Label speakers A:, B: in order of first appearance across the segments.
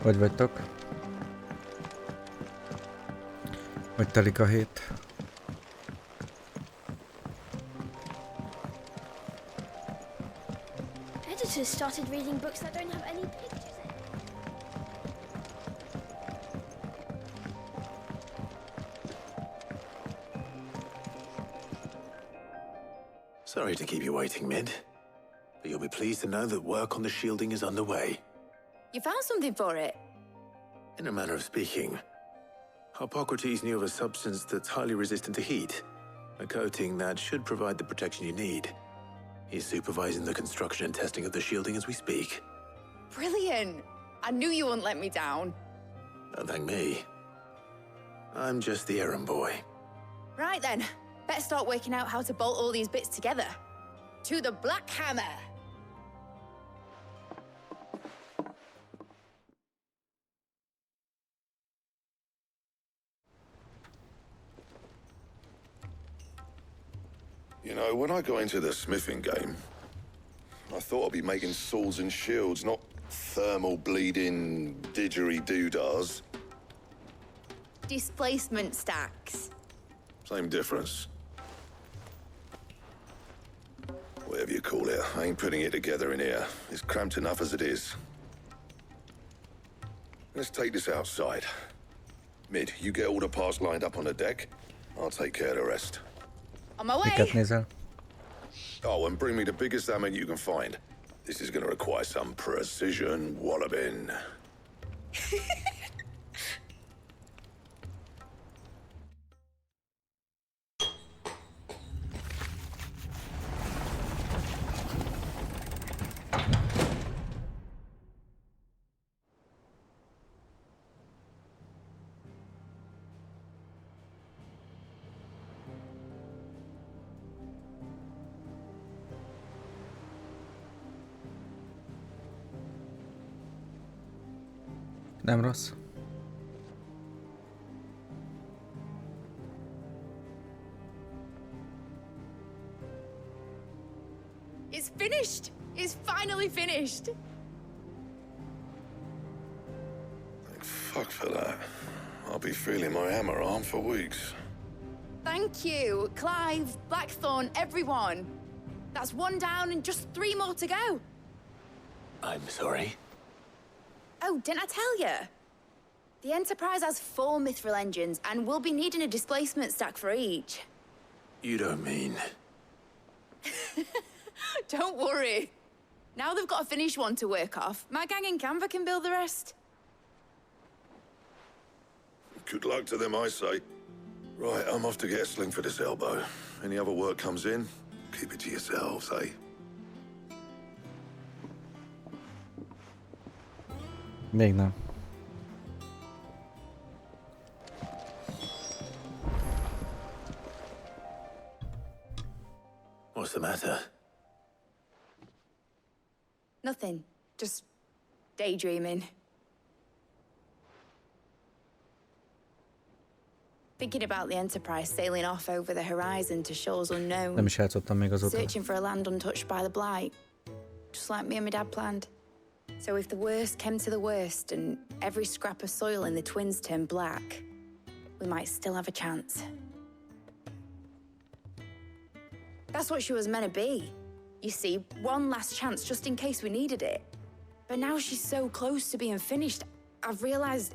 A: Hogy vagytok? Hogy telik a hét?
B: Editors started reading books that don't have any pictures in.
C: Sorry to keep you waiting, Mid, but you'll be pleased to know that work on the shielding is underway.
D: You found something for it?
C: In a manner of speaking, Hippocrates knew of a substance that's highly resistant to heat, a coating that should provide the protection you need. He's supervising the construction and testing of the shielding as we speak.
D: Brilliant! I knew you wouldn't let me down.
C: Don't thank me. I'm just the errand boy.
D: Right then, better start working out how to bolt all these bits together. To the Black Hammer!
E: You know, when I got into the smithing game, I thought I'd be making swords and shields, not thermal bleeding didgeridoo-dahs.
D: Displacement stacks.
E: Same difference. Whatever you call it, I ain't putting it together in here. It's cramped enough as it is. Let's take this outside. Mid, you get all the parts lined up on the deck. I'll take care of the rest.
D: On my way!
A: Miket nézel?
E: Oh, and bring me the biggest hammer you can find. This is gonna require some precision walloping.
A: Nem rossz.
D: It's finished! It's finally finished!
E: Thank fuck for that. I'll be feeling my hammer arm for weeks.
D: Thank you, Clive, Blackthorn, everyone. That's one down and just 3 more to go.
C: I'm sorry.
D: Oh, didn't I tell you? The Enterprise has 4 mithril engines, and we'll be needing a displacement stack for each.
C: You don't mean...
D: Don't worry. Now they've got a finished one to work off, my gang in Canva can build the rest.
E: Good luck to them, I say. Right, I'm off to get a sling for this elbow. Any other work comes in, keep it to yourselves, eh?
A: Még nem.
C: What's the matter?
D: Nothing. Just daydreaming. Thinking about the Enterprise sailing off over the horizon to shores unknown.
A: Nem is játszottam még azóta.
D: Searching for a land untouched by the blight. Just like me and my dad planned. So if the worst came to the worst and every scrap of soil in the Twins turned black, we might still have a chance. That's what she was meant to be. You see, one last chance just in case we needed it. But now she's so close to being finished, I've realized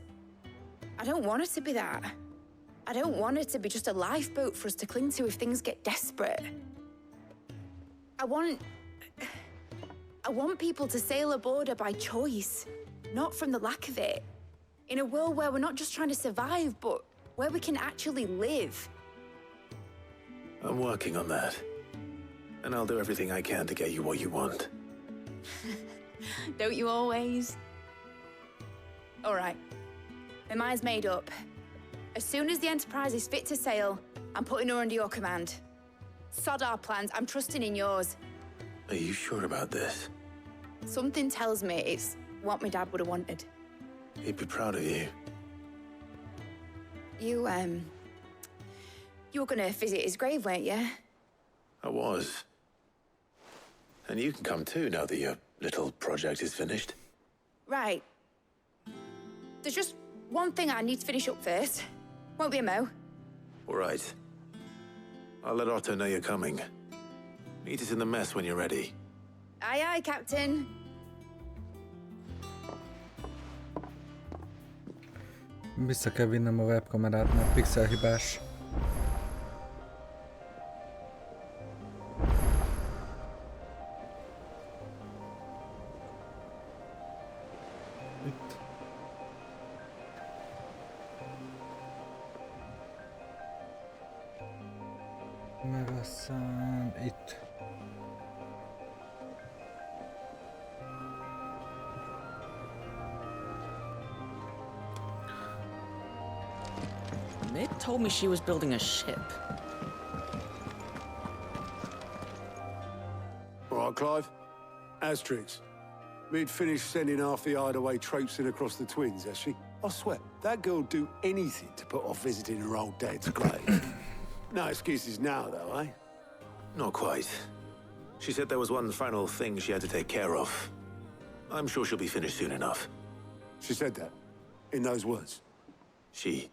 D: I don't want her to be that. I don't want her to be just a lifeboat for us to cling to if things get desperate. I want people to sail aboard her by choice, not from the lack of it. In a world where we're not just trying to survive, but where we can actually live.
C: I'm working on that. And I'll do everything I can to get you what you want.
D: Don't you always? All right. My mind's made up. As soon as the Enterprise is fit to sail, I'm putting her under your command. Sod our plans, I'm trusting in yours.
C: Are you sure about this?
D: Something tells me it's what my dad would have wanted.
C: He'd be proud of you.
D: You were gonna visit his grave, weren't you?
C: I was. And you can come too now that your little project is finished.
D: Right. there's just one thing I need to finish up first. Won't be a mo.
C: All right. I'll let Otto know you're coming. Meet us in the mess when you're ready.
D: Aye, aye, Captain.
A: Vissza kell vinnem a webkamerát, mert pixelhibás. Itt. Meg aztán itt.
F: Mid told me she was building a ship.
G: All right, Clive. Asterix. Mid finished sending half the hideaway traipsing across the twins, has she? I swear, that girl'd do anything to put off visiting her old dad's grave. No excuses now, though, eh?
C: Not quite. She said there was one final thing she had to take care of. I'm sure she'll be finished soon enough.
G: She said that, in those words.
C: She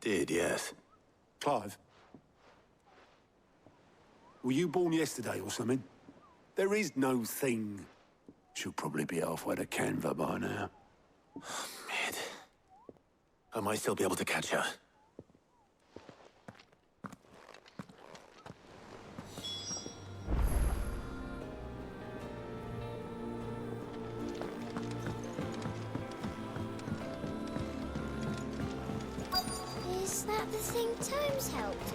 C: did, yes.
G: Clive, were you born yesterday or something? There is no thing. She'll probably be halfway to Canva by now.
C: Mid. I might still be able to catch her.
B: Is that the thing Tomes helped?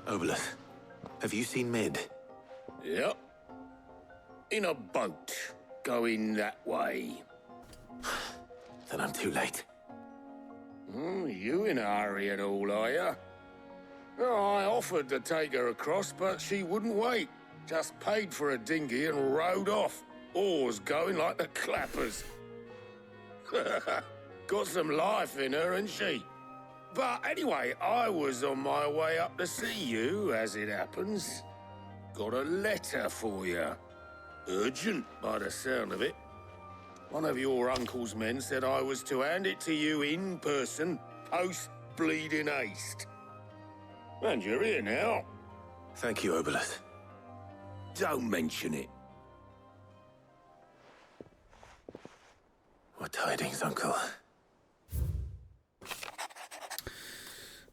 C: Obelus, have you seen Mid?
H: Yep. In a boat, going that way.
C: Then I'm too late.
H: You in a hurry at all, are you? Oh, I offered to take her across, but she wouldn't wait. Just paid for a dinghy and rowed off. Oars going like the clappers. Got some life in her, ain't she? But anyway, I was on my way up to see you, as it happens. Got a letter for you. Urgent, by the sound of it. One of your uncle's men said I was to hand it to you in person, post-bleeding haste. And you're here now.
C: Thank you, Obelus.
H: Don't mention it.
C: What tidings, Uncle?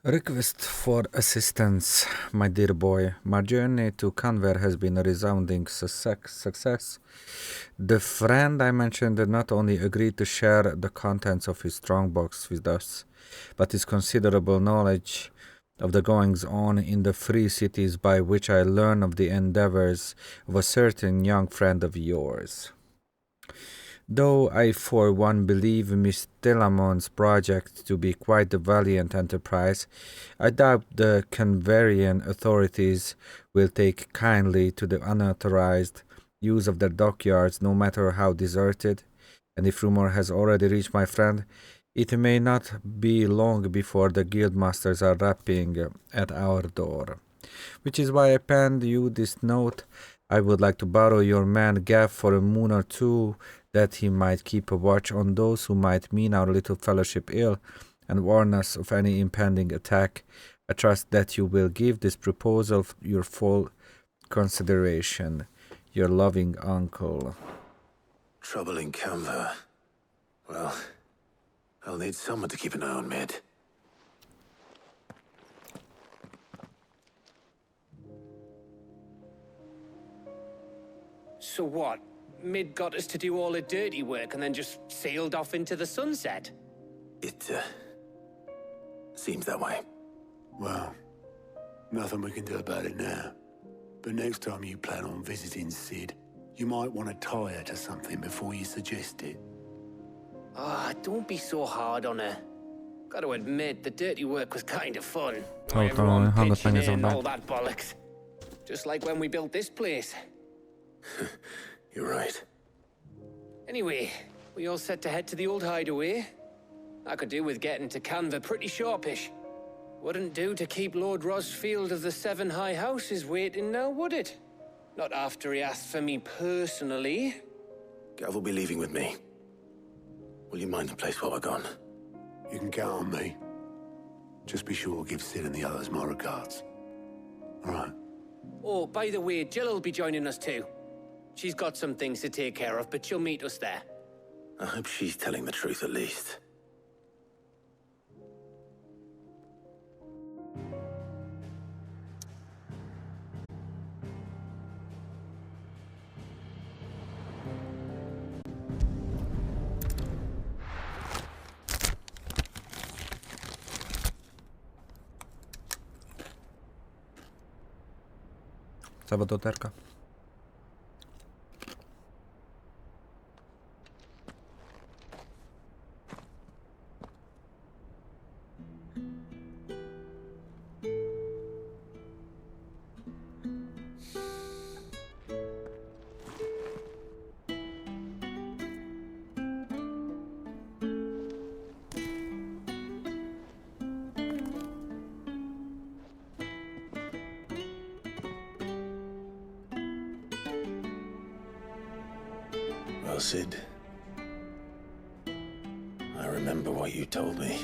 A: A request for assistance, my dear boy. My journey to Canver has been a resounding success. The friend I mentioned not only agreed to share the contents of his strongbox with us, but his considerable knowledge of the goings-on in the free cities by which I learn of the endeavors of a certain young friend of yours. Though I for one believe Miss Telamon's project to be quite a valiant enterprise, I doubt the Canverian authorities will take kindly to the unauthorized use of their dockyards, no matter how deserted, and if rumor has already reached my friend, it may not be long before the guildmasters are rapping at our door. Which is why I penned you this note. I would like to borrow your man Gav for a moon or two, that he might keep a watch on those who might mean our little fellowship ill, and warn us of any impending attack. I trust that you will give this proposal your full consideration. Your loving uncle.
C: Trouble in Canva. Well, I'll need someone to keep an eye on Mid.
I: So what? Mid got us to do all the dirty work and then just sailed off into the sunset?
C: It, seems that way.
G: Well, nothing we can do about it now. But next time you plan on visiting Sid, you might want to tie her to something before you suggest it.
I: Ah, don't be so hard on her. Gotta admit, the dirty work was kind of fun.
A: Oh,
I: Everyone
A: how the
I: pitching
A: thing is
I: in,
A: on
I: all that bollocks. Just like when we built this place.
C: You're right.
I: Anyway, we all set to head to the old hideaway. I could do with getting to Canva pretty sharpish. Wouldn't do to keep Lord Rosfield of the Seven High Houses waiting now, would it? Not after he asked for me personally.
C: Gav will be leaving with me. Will you mind the place while we're gone?
G: You can count on me. Just be sure to give Sid and the others my regards. All right.
I: Oh, by the way, Jill will be joining us too. She's got some things to take care of, but she'll meet us there.
C: I hope she's telling the truth at least.
A: Szabadoterka.
C: Well, Sid, I remember what you told me.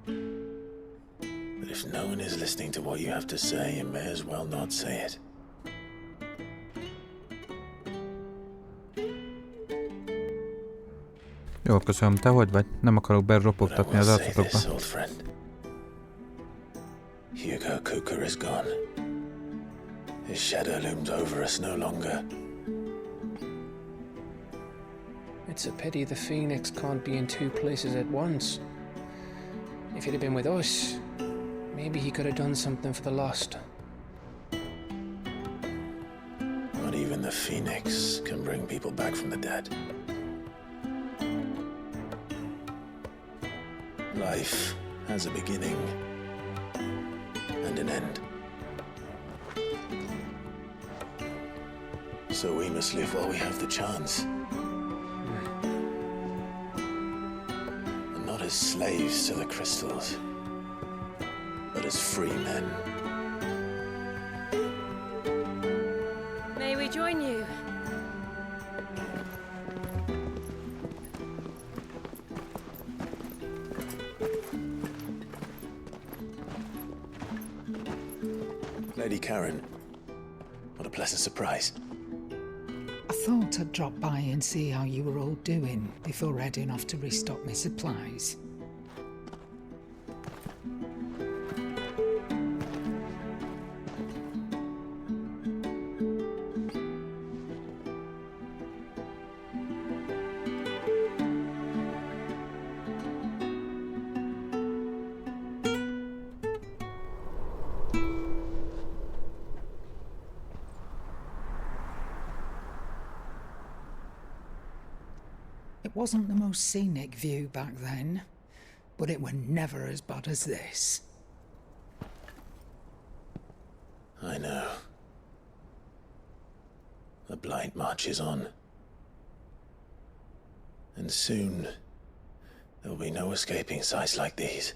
C: But if no one is listening to what you have to say, you may as well not say it.
A: Jó, köszönöm, te hogy vagy? Nem akarok beropogtatni az arcotokba.
C: Hugo Cooker is gone. His shadow looms over us no longer.
I: It's a pity the Phoenix can't be in two places at once. If he'd have been with us, maybe he could have done something for the lost.
C: Not even the Phoenix can bring people back from the dead. Life has a beginning and an end. So we must live while we have the chance. And not as slaves to the crystals, but as free men.
B: May we join you?
C: Lady Karen, what a pleasant surprise.
J: I thought I'd drop by and see how you were all doing before heading off to restock my supplies. It wasn't the most scenic view back then, but it were never as bad as this.
C: I know. The blight marches on. And soon, there'll be no escaping sights like these.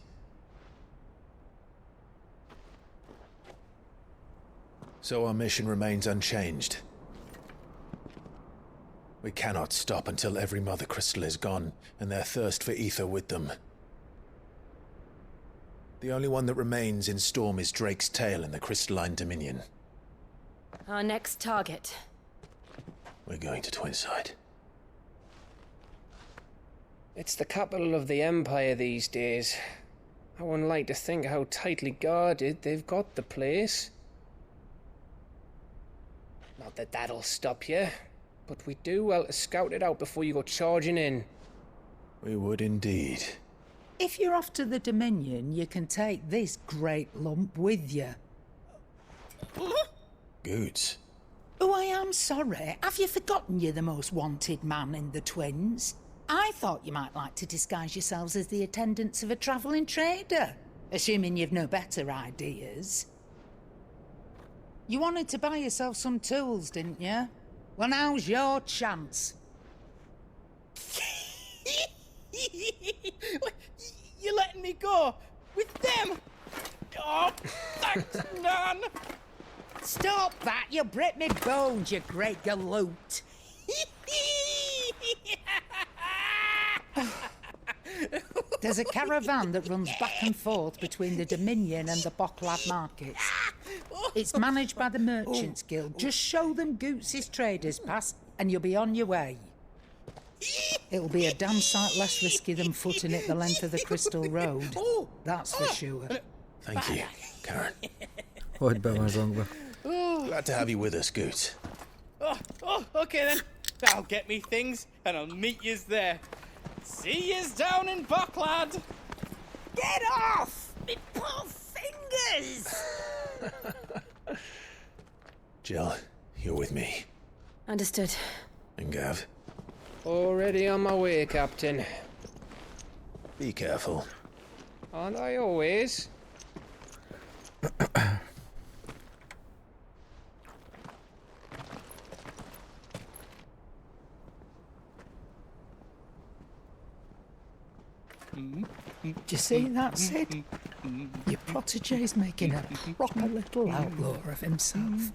C: So our mission remains unchanged. We cannot stop until every mother crystal is gone, and their thirst for ether with them. The only one that remains in Storm is Drake's tail in the crystalline dominion.
B: Our next target.
C: We're going to Twinside.
I: It's the capital of the Empire these days. I wouldn't like to think how tightly guarded they've got the place. Not that that'll stop you, but we do well to scout it out before you go charging in.
C: We would indeed.
J: If you're off to the Dominion, you can take this great lump with you.
C: Goods.
J: Oh, I am sorry. Have you forgotten you're the most wanted man in the Twins? I thought you might like to disguise yourselves as the attendants of a travelling trader, assuming you've no better ideas. You wanted to buy yourself some tools, didn't you? Well, now's your chance.
K: You're letting me go with them? Oh, thanks, Nan.
J: Stop that! You'll break me bones, you great galoot. There's a caravan that runs back and forth between the Dominion and the Bocklad markets. It's managed by the Merchants Guild. Just show them Goots's Traders Pass and you'll be on your way. It'll be a damn sight less risky than footing it the length of the Crystal Road. That's for sure.
C: Thank you, Karen.
A: Hogy be van zongva.
C: Glad to have you with us, Goots.
K: Okay then. That'll get me things, and I'll meet yous there. See yous down in Bocklad.
J: Get off! Me poor fingers!
C: Jill, you're with me.
B: Understood.
C: And Gav,
I: Already on my way, Captain.
C: be careful.
I: Aren't I always?
J: Do you see that, Sid? Your protege's making a proper little outlaw of himself.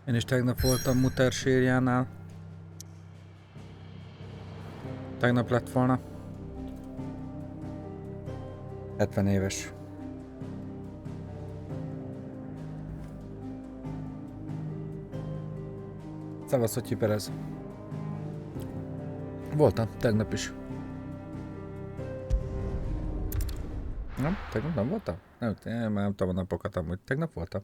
A: Én is tegnap voltam Muter sírjánál. Tegnap lett volna. 70 éves. Szevasz, hogy hiperez. Voltam, tegnap is. Nem? Tegnap nem voltam? Nem tudom a napokat amúgy. Tegnap voltam.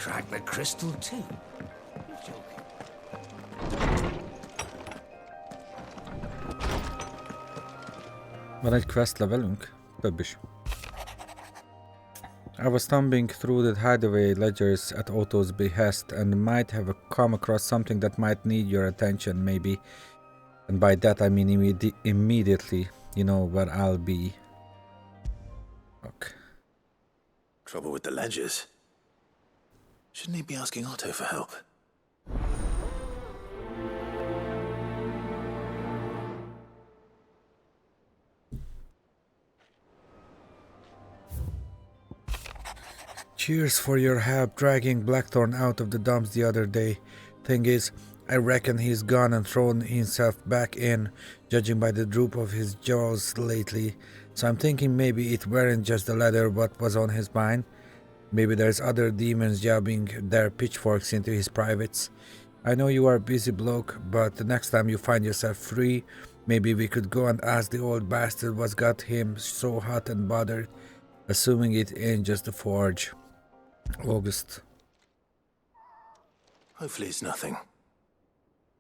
H: Crack the crystal too.
A: Van egy quest levelünk? Több is. I was stumbling through the hideaway ledgers at Otto's behest and might have come across something that might need your attention, maybe. And by that I mean immediately. You know where I'll be. Okay.
C: Trouble with the ledgers. Shouldn't he be asking Otto for help?
A: Cheers for your help dragging Blackthorn out of the dumps the other day. Thing is, I reckon he's gone and thrown himself back in, judging by the droop of his jaws lately. So I'm thinking maybe it weren't just the leather what was on his mind. Maybe there's other demons jabbing their pitchforks into his privates. I know you are a busy bloke, but the next time you find yourself free, maybe we could go and ask the old bastard what's got him so hot and bothered, assuming it ain't just the forge. August.
C: Hopefully it's nothing.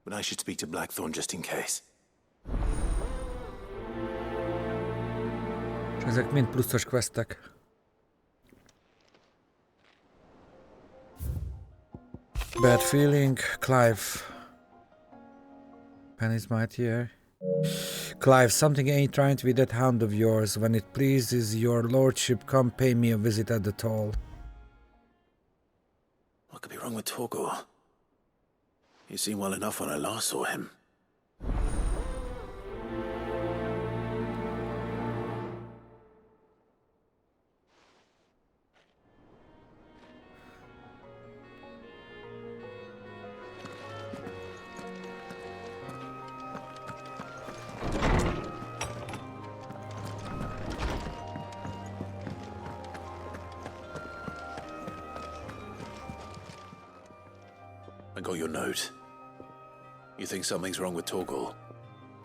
C: But I should speak to Blackthorn just in case.
A: És ezek mind pluszos questek. Bad feeling, Clive. Penny's might here. Clive, something ain't right with that hound of yours. When it pleases your lordship, come pay me a visit at the toll.
C: What could be wrong with Torgor? He seemed well enough when I last saw him. I got your note. You think something's wrong with Torgor?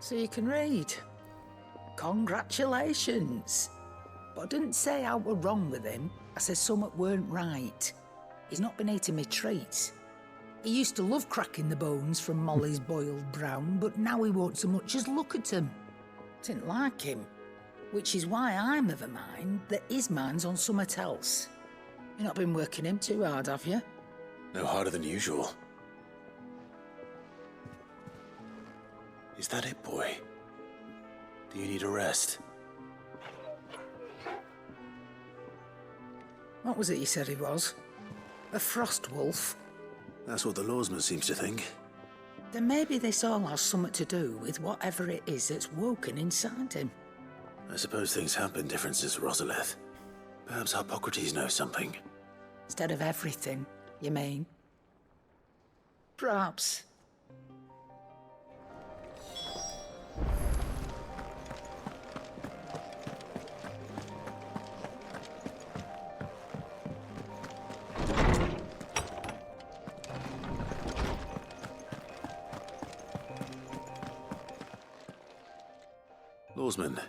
J: So you can read. Congratulations. But I didn't say I were wrong with him. I said something weren't right. He's not been eating me treats. He used to love cracking the bones from Molly's boiled brown, but now he won't so much as look at them. Didn't like him. Which is why I'm of a mind that his mind's on something else. You've not been working him too hard, have you?
C: No harder than usual. Is that it, boy? Do you need a rest?
J: What was it you said he was? A frost wolf?
C: That's what the lawsman seems to think.
J: Then maybe this all has something to do with whatever it is that's woken inside him.
C: I suppose things have been different since Rosalith. Perhaps Hippocrates knows something.
J: Instead of everything, you mean? Perhaps.
C: Lawsman,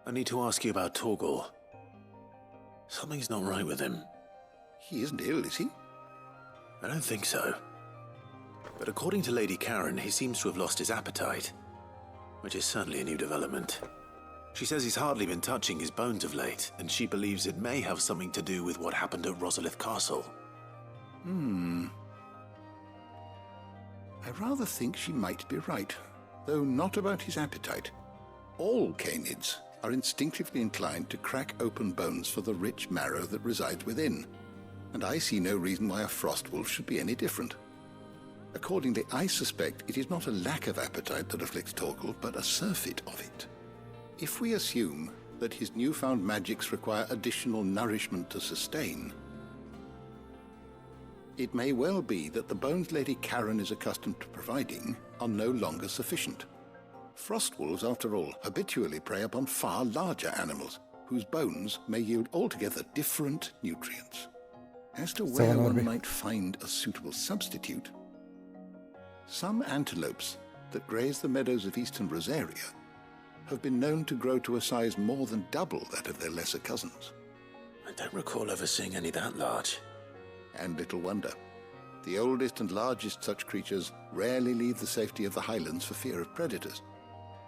C: I need to ask you about Torgal. Something's not right with him.
E: He isn't ill, is he?
C: I don't think so. But according to Lady Karen, he seems to have lost his appetite, which is certainly a new development. She says he's hardly been touching his bones of late, and she believes it may have something to do with what happened at Rosalith Castle.
E: I rather think she might be right, though not about his appetite. All canids are instinctively inclined to crack open bones for the rich marrow that resides within, and I see no reason why a frost wolf should be any different. Accordingly, I suspect it is not a lack of appetite that afflicts Torgal, but a surfeit of it. If we assume that his newfound magics require additional nourishment to sustain, it may well be that the bones Lady Karen is accustomed to providing are no longer sufficient. Frost wolves, after all, habitually prey upon far larger animals, whose bones may yield altogether different nutrients. As to where one might find a suitable substitute, some antelopes that graze the meadows of eastern Rosaria have been known to grow to a size more than double that of their lesser cousins.
C: I don't recall ever seeing any that large.
E: And little wonder. The oldest and largest such creatures rarely leave the safety of the highlands for fear of predators.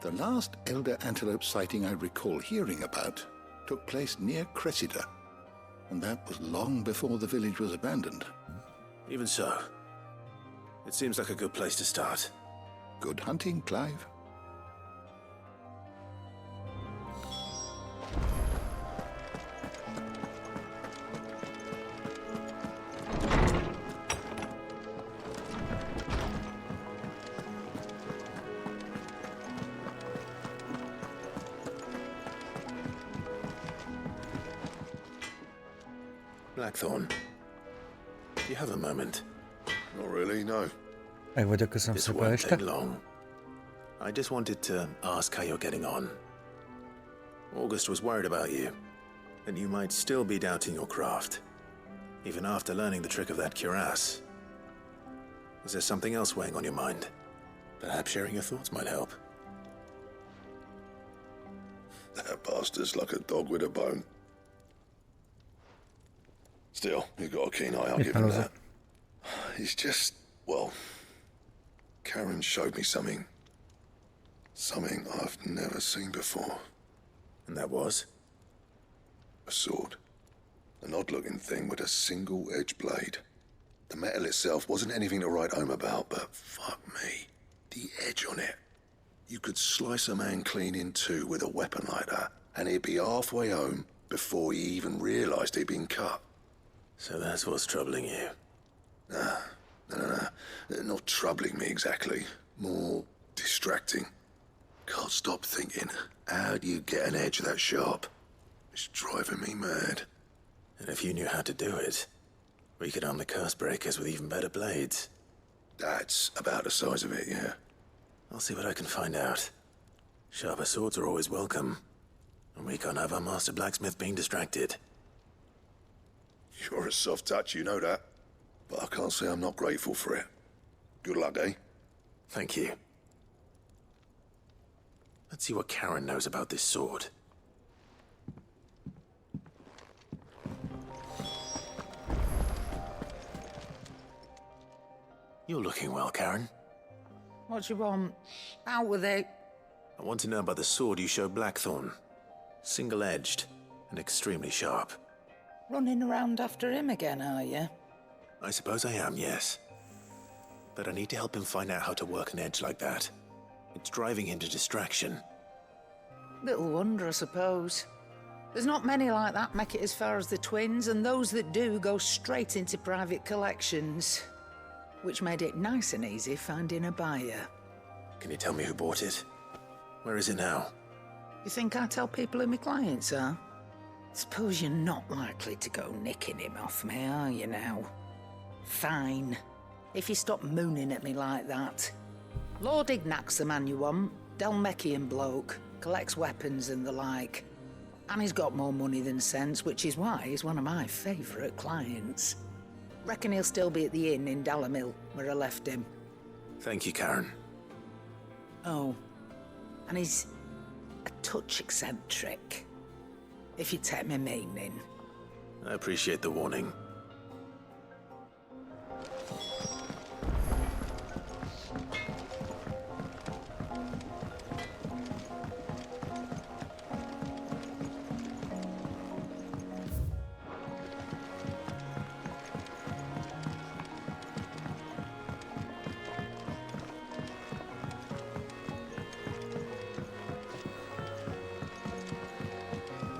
E: The last elder antelope sighting I recall hearing about took place near Cressida, and that was long before the village was abandoned.
C: Even so, it seems like a good place to start.
E: Good hunting, Clive.
C: Blackthorn, do you have a moment?
E: Not really, no.
A: Meg vagyok, köszönöm
C: This
A: szépen
C: won't
A: este.
C: take long. I just wanted to ask how you're getting on. August was worried about you, that you might still be doubting your craft, even after learning the trick of that cuirass. Is there something else weighing on your mind? Perhaps sharing your thoughts might help.
E: That bastard's like a dog with a bone. Still, you've got a keen eye, I'll give him that. It's just, well, Karen showed me something. Something I've never seen before.
C: And that was?
E: A sword. An odd-looking thing with a single-edged blade. The metal itself wasn't anything to write home about, but fuck me, the edge on it. You could slice a man clean in two with a weapon like that, and he'd be halfway home before he even realised he'd been cut.
C: So that's what's troubling you?
E: No. Not troubling me exactly. More distracting. Can't stop thinking, how do you get an edge that sharp? It's driving me mad.
C: And if you knew how to do it, we could arm the curse breakers with even better blades.
E: That's about the size of it, yeah.
C: I'll see what I can find out. Sharper swords are always welcome, and we can't have our master blacksmith being distracted.
E: You're a soft touch, you know that. But I can't say I'm not grateful for it. Good luck, eh?
C: Thank you. Let's see what Karen knows about this sword. You're looking well, Karen.
J: What do you want? Out with it.
C: I want to know about the sword you showed Blackthorn. Single-edged and extremely sharp.
J: Running around after him again, are you?
C: I suppose I am, yes. But I need to help him find out how to work an edge like that. It's driving him to distraction.
J: Little wonder, I suppose. There's not many like that make it as far as the twins, and those that do go straight into private collections, which made it nice and easy finding a buyer.
C: Can you tell me who bought it? Where is it now?
J: You think I tell people who my clients are? Suppose you're not likely to go nicking him off me, are you now? Fine. If you stop mooning at me like that. Lord Ignac's the man you want. Dalmekian bloke. Collects weapons and the like. And he's got more money than sense, which is why he's one of my favourite clients. Reckon he'll still be at the inn in Dalamil, where I left him.
C: Thank you, Karen.
J: Oh, and he's a touch eccentric, if you take my meaning.
C: I appreciate the warning.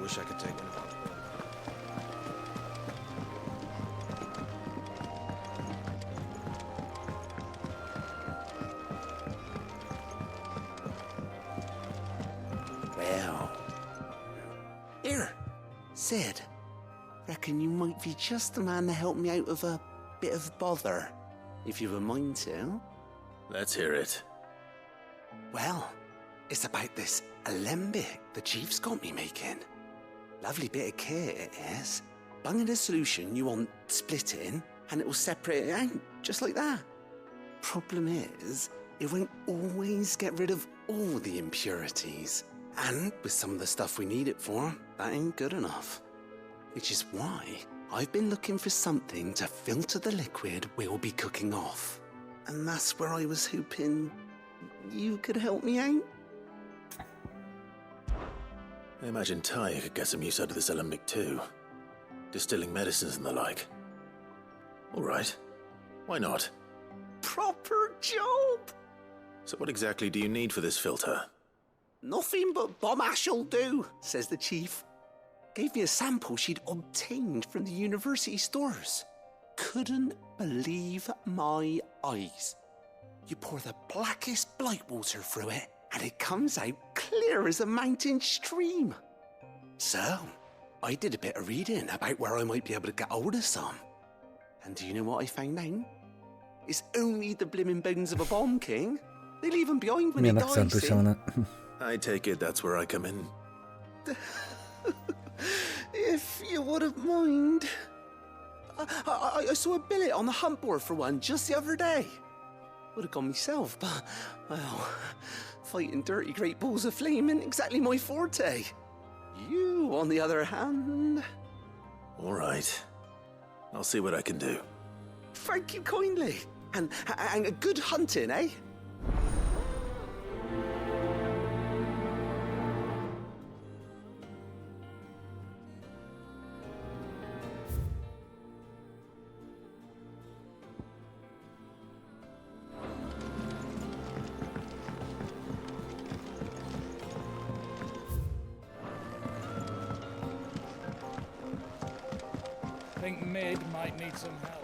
L: Wish I could take one of them.
M: Well. Here, Sid. Reckon you might be just the man to help me out of a bit of bother, if you've a mind to.
C: Let's hear it.
M: Well, it's about this alembic the chief's got me making. Lovely bit of kit it is. Bung in a solution you want splitting, and it will separate it out, just like that. Problem is, it won't always get rid of all the impurities. And with some of the stuff we need it for, that ain't good enough. Which is why I've been looking for something to filter the liquid we'll be cooking off. And that's where I was hoping you could help me out.
C: I imagine Ty could get some use out of this alembic too. Distilling medicines and the like. All right. Why not?
M: Proper job!
C: So what exactly do you need for this filter?
M: Nothing but bomb ash'll do, says the chief. Gave me a sample she'd obtained from the university stores. Couldn't believe my eyes. You pour the blackest blight water through it, and it comes out clear as a mountain stream. So, I did a bit of reading about where I might be able to get hold of some. And do you know what I found out? It's only the blimmin' bones of a bomb king. They leave them behind when they die, see?
C: I take it that's where I come in.
M: If you wouldn't mind. I saw a billet on the hunt board for one just the other day. Would have gone myself, but, well, fighting dirty great balls of flame ain't exactly my forte. You, on the other hand...
C: All right. I'll see what I can do.
M: Thank you kindly. And good hunting, eh?
N: Think Mid might need some help.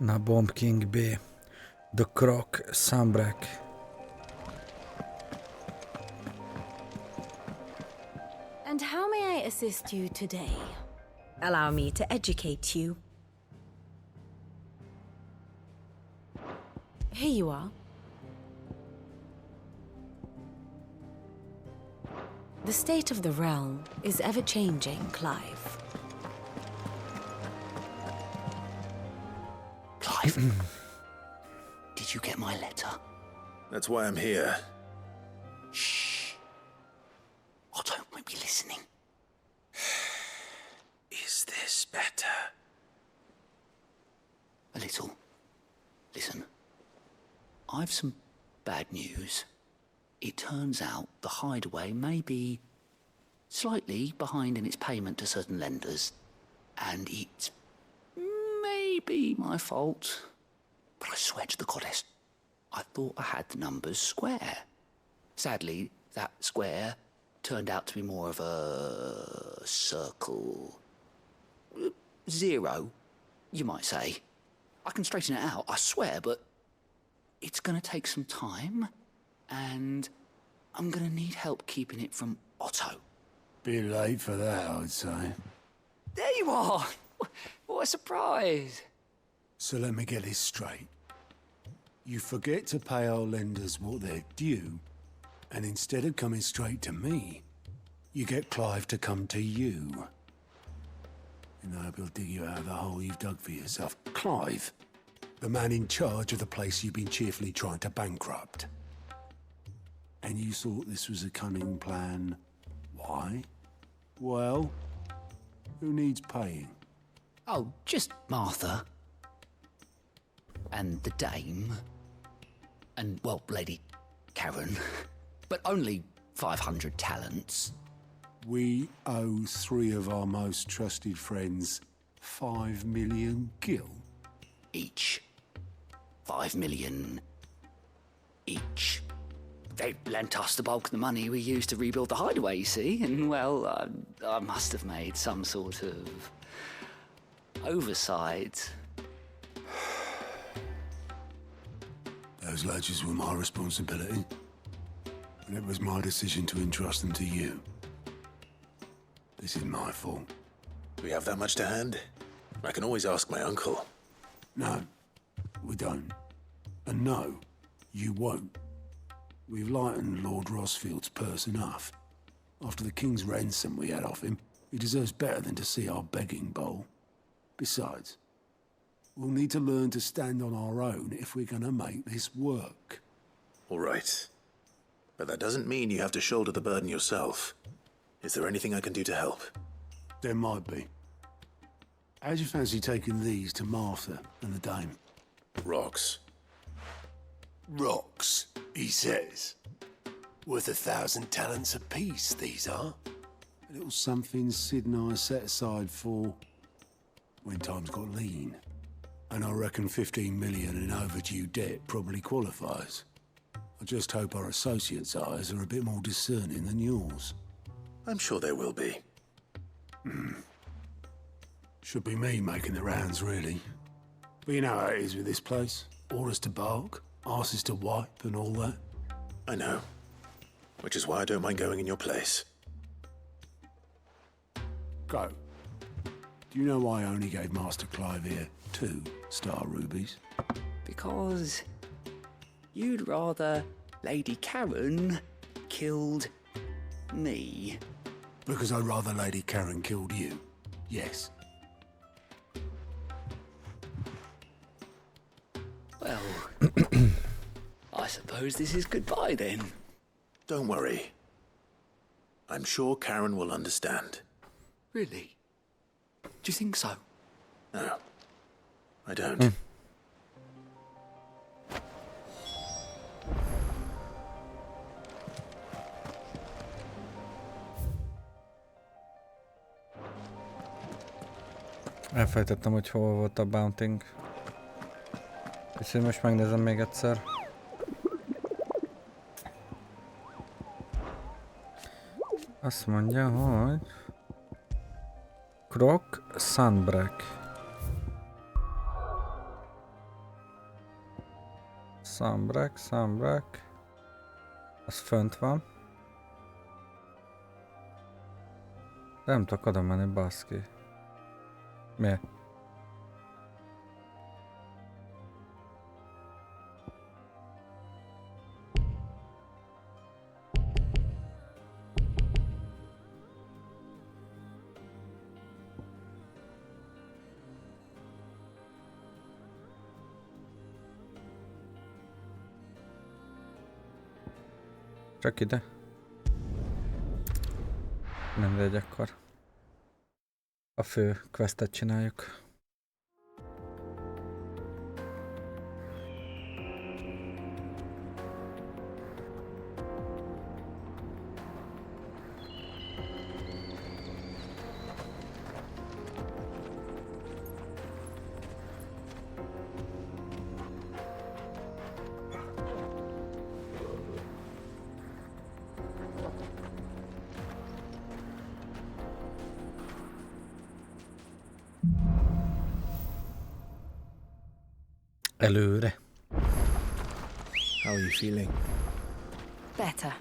A: Na, Bomb King B. The Croc Sunbreak.
L: And how may I assist you today? Allow me to educate you. Here you are. The state of the realm is ever-changing, Clive.
M: Clive? Did you get my letter?
C: That's why I'm here.
M: Shh. Otto might be listening.
C: Is this better?
M: A little. Listen. I've some bad news. It turns out the hideaway may be slightly behind in its payment to certain lenders, and it's maybe my fault. But I swear to the goddess, I thought I had the numbers square. Sadly, that square turned out to be more of a circle. 0, you might say. I can straighten it out, I swear, but it's gonna take some time, and I'm gonna need help keeping it from Otto.
G: Bit late for that, I'd say.
M: There you are! What a surprise!
G: So let me get this straight. You forget to pay our lenders what they're due, and instead of coming straight to me, you get Clive to come to you. And I hope he'll dig you out of the hole you've dug for yourself. Clive, the man in charge of the place you've been cheerfully trying to bankrupt. And you thought this was a cunning plan. Why? Well, who needs paying?
M: Oh, just Martha. And the dame. And, well, Lady Karen. But only 500 talents.
G: We owe 3 of our most trusted friends 5 million gil.
M: Each. 5 million each. They lent us the bulk of the money we used to rebuild the hideaway, you see, and, well, I must have made some sort of oversight.
G: Those ledgers were my responsibility, and it was my decision to entrust them to you. This is my fault.
C: Do we have that much to hand? I can always ask my uncle.
G: No, we don't. And no, you won't. We've lightened Lord Rosfield's purse enough. After the king's ransom we had off him, he deserves better than to see our begging bowl. Besides, we'll need to learn to stand on our own if we're gonna make this work.
C: All right. But that doesn't mean you have to shoulder the burden yourself. Is there anything I can do to help?
G: There might be. How'd you fancy taking these to Martha and the dame?
C: Rocks.
O: Rocks, he says. Worth 1,000 talents apiece, these are.
G: A little something Sid and I set aside for when times got lean. And I reckon 15 million in overdue debt probably qualifies. I just hope our associates' eyes are a bit more discerning than yours.
C: I'm sure there will be.
G: Should be me making the rounds, really. But you know how it is with this place. Orders to bark, arses to wipe, and all that.
C: I know. Which is why I don't mind going in your place.
G: Go. Do you know why I only gave Master Clive here 2 star rubies?
M: Because you'd rather Lady Karen killed me.
G: Because I'd rather Lady Karen killed you. Yes.
M: Well, I suppose this is goodbye then.
C: Don't worry. I'm sure Karen will understand.
M: Really? Do you think so?
C: No, I don't.
A: Elfelejtettem, hogy hol volt a bounting. Úgyhogy most megnézem még egyszer. Azt mondja, hogy... Croc Sunbreak. Sunbreak. Az fönt van. De nem tudok oda menni, baszki. Miért? Csak ide. Mindegy, akkor a fő questet csináljuk. Előre.
C: How are you feeling?
L: Better.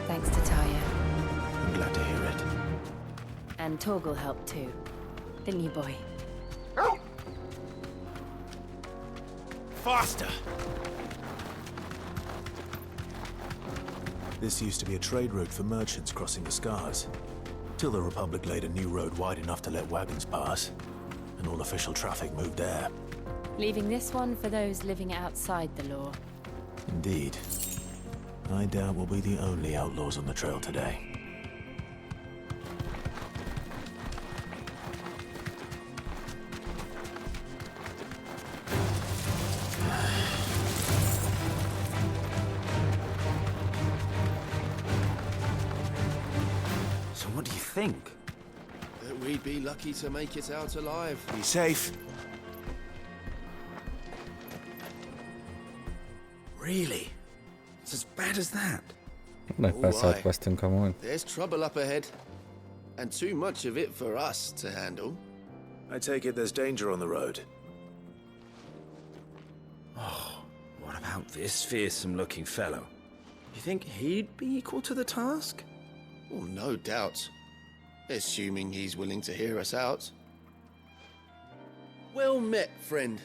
L: Thanks to Taya.
C: I'm glad to hear it.
L: And Torgal helped too. Didn't you, boy?
O: Faster! This used to be a trade route for merchants crossing the Scars, till the Republic laid a new road wide enough to let wagons pass, and all official traffic moved there.
L: Leaving this one for those living outside the law.
O: Indeed. I doubt we'll be the only outlaws on the trail today.
M: So what do you think?
P: That we'd be lucky to make it out alive.
O: Be safe.
M: Really? It's as bad as that?
A: Meg felszálltveztünk amúgy.
P: There's trouble up ahead. And too much of it for us to handle.
C: I take it there's danger on the road.
M: Oh, what about this fearsome-looking fellow? You think he'd be equal to the task?
P: Well, no doubt. Assuming he's willing to hear us out. Well met, friend.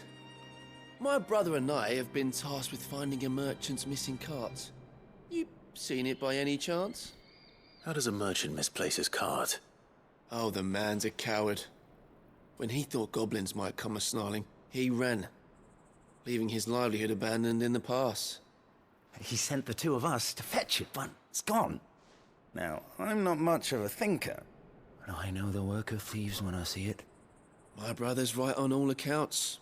P: My brother and I have been tasked with finding a merchant's missing cart. You seen it by any chance?
C: How does a merchant misplace his cart?
P: Oh, the man's a coward. When he thought goblins might come a-snarling, he ran, leaving his livelihood abandoned in the pass.
M: He sent the two of us to fetch it, but it's gone. Now, I'm not much of a thinker, but I know the work of thieves when I see it.
P: My brother's right on all accounts.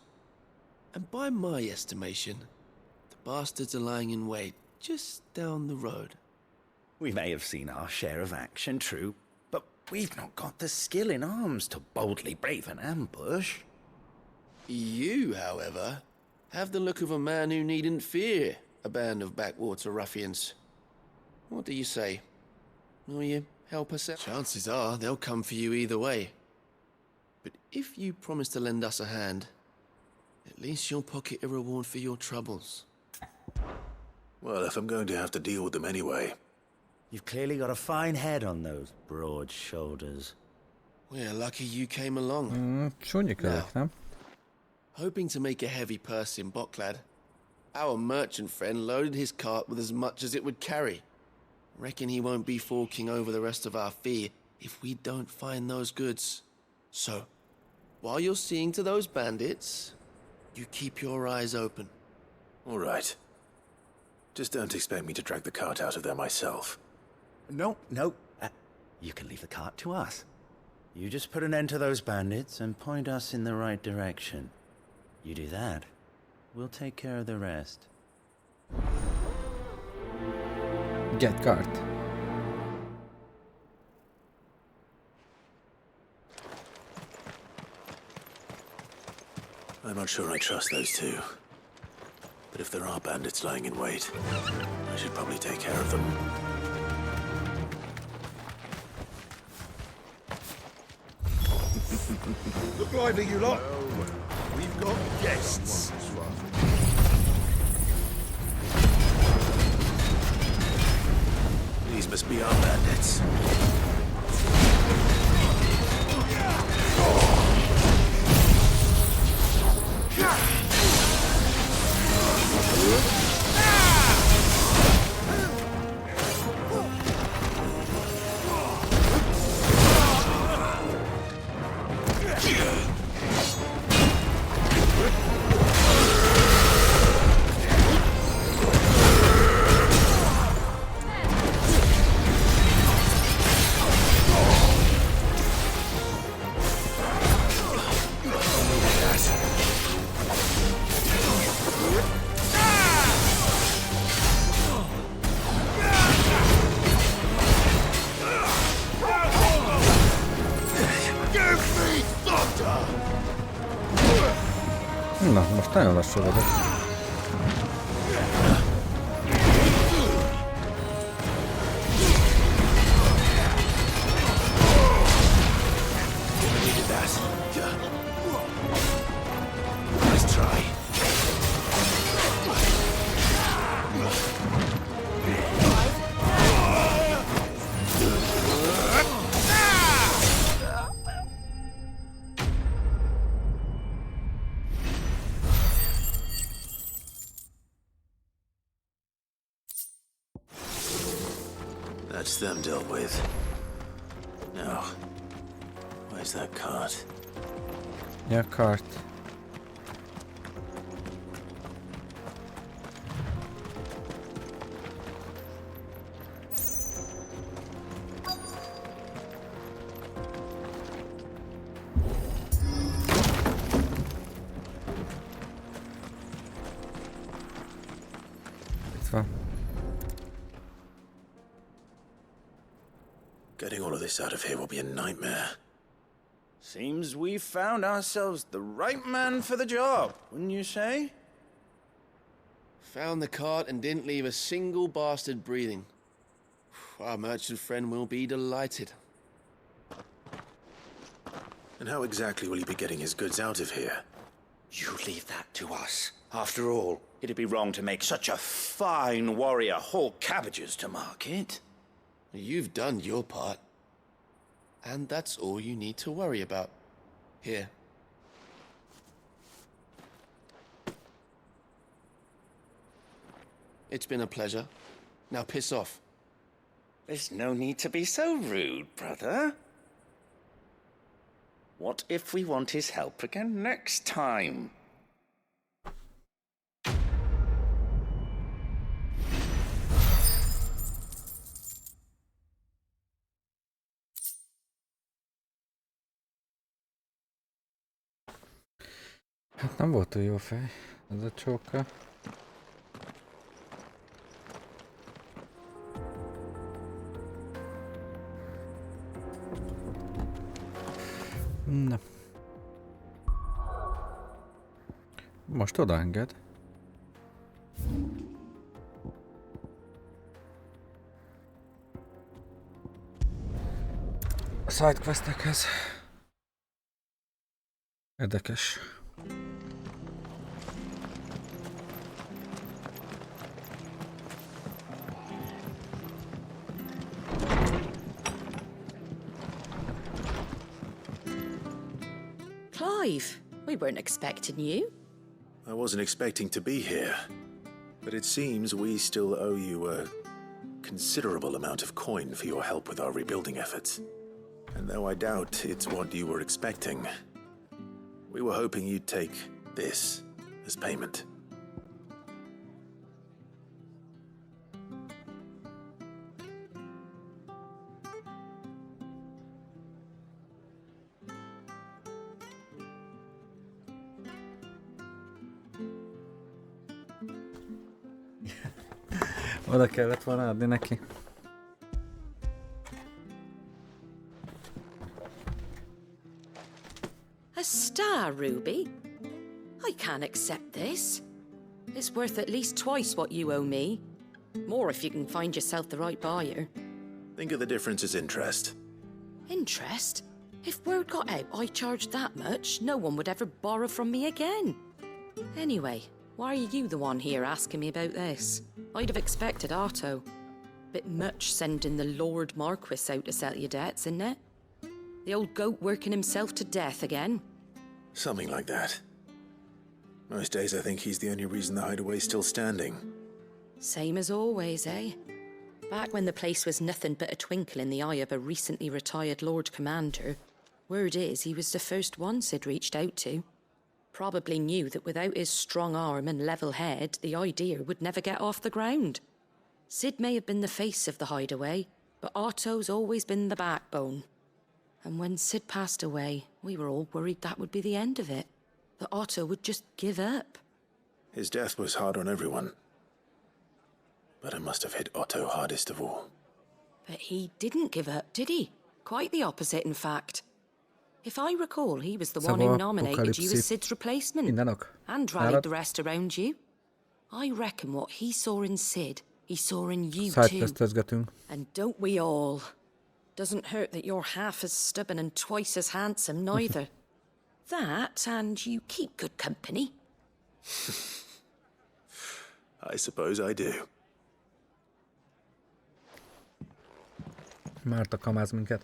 P: And by my estimation, the bastards are lying in wait just down the road.
M: We may have seen our share of action, true, but we've not got the skill in arms to boldly brave an ambush.
P: You, however, have the look of a man who needn't fear a band of backwater ruffians. What do you say? Will you help us out? Chances are they'll come for you either way. But if you promise to lend us a hand, at least you'll pocket a reward for your troubles.
C: Well, if I'm going to have to deal with them anyway.
M: You've clearly got a fine head on those broad shoulders.
P: We're lucky you came along.
A: Now,
P: hoping to make a heavy purse in Boklad, our merchant friend loaded his cart with as much as it would carry. Reckon he won't be forking over the rest of our fee if we don't find those goods. So, while you're seeing to those bandits, you keep your eyes open.
C: All right. Just don't expect me to drag the cart out of there myself.
M: No. You can leave the cart to us. You just put an end to those bandits and point us in the right direction. You do that, we'll take care of the rest.
A: Get cart.
C: I'm not sure I trust those two. But if there are bandits lying in wait, I should probably take care of them.
Q: Look lively, you lot. We've got guests.
P: must be our bandits.
A: Na, most nagyon lassú vagyok.
P: Nice try. That's them dealt with. Now, where's that cart?
A: Ja, cart. Itt van.
C: Getting all of this out of here will be a nightmare.
Q: Seems we found ourselves the right man for the job, wouldn't you say?
P: Found the cart and didn't leave a single bastard breathing. Our merchant friend will be delighted.
C: And how exactly will he be getting his goods out of here?
Q: You leave that to us. After all, it'd be wrong to make such a fine warrior haul cabbages to market.
P: You've done your part. And that's all you need to worry about. Here. It's been a pleasure. Now piss off.
Q: There's no need to be so rude, brother. What if we want his help again next time?
A: Hát nem volt túl jó fej, ez a csóka. Na. Most odaenged. A sidequestekhez. Érdekes.
F: Clive, we weren't expecting you.
C: I wasn't expecting to be here, but it seems we still owe you a considerable amount of coin for your help with our rebuilding efforts. And though I doubt it's what you were expecting, we were hoping you'd take this as payment.
A: Oda kellett volna adni neki.
F: A star, Ruby? I can't accept this. It's worth at least twice what you owe me. More if you can find yourself the right buyer.
C: Think of the difference as interest.
F: Interest? If word got out I charged that much, no one would ever borrow from me again. Anyway, why are you the one here asking me about this? I'd have expected Otto. bit much sending the Lord Marquis out to settle your debts, isn't it? The old goat working himself to death again.
C: Something like that. Most days I think he's the only reason the hideaway's still standing.
F: Same as always, eh? Back when the place was nothing but a twinkle in the eye of a recently retired Lord Commander, word is he was the first one Sid reached out to. Probably knew that without his strong arm and level head, the idea would never get off the ground. Sid may have been the face of the hideaway, but Otto's always been the backbone. And when Sid passed away, we were all worried that would be the end of it. That Otto would just give up.
C: His death was hard on everyone. But it must have hit Otto hardest of all.
F: But he didn't give up, did he? Quite the opposite, in fact. If I recall, he was the one who nominated you as Sid's replacement. And rallied the rest around you. I reckon what he saw in Sid, he saw in you too. And don't we all? Doesn't hurt that you're half as stubborn and twice as handsome, neither. That, and you keep good company.
C: I suppose I do.
A: Márta kamáz minket.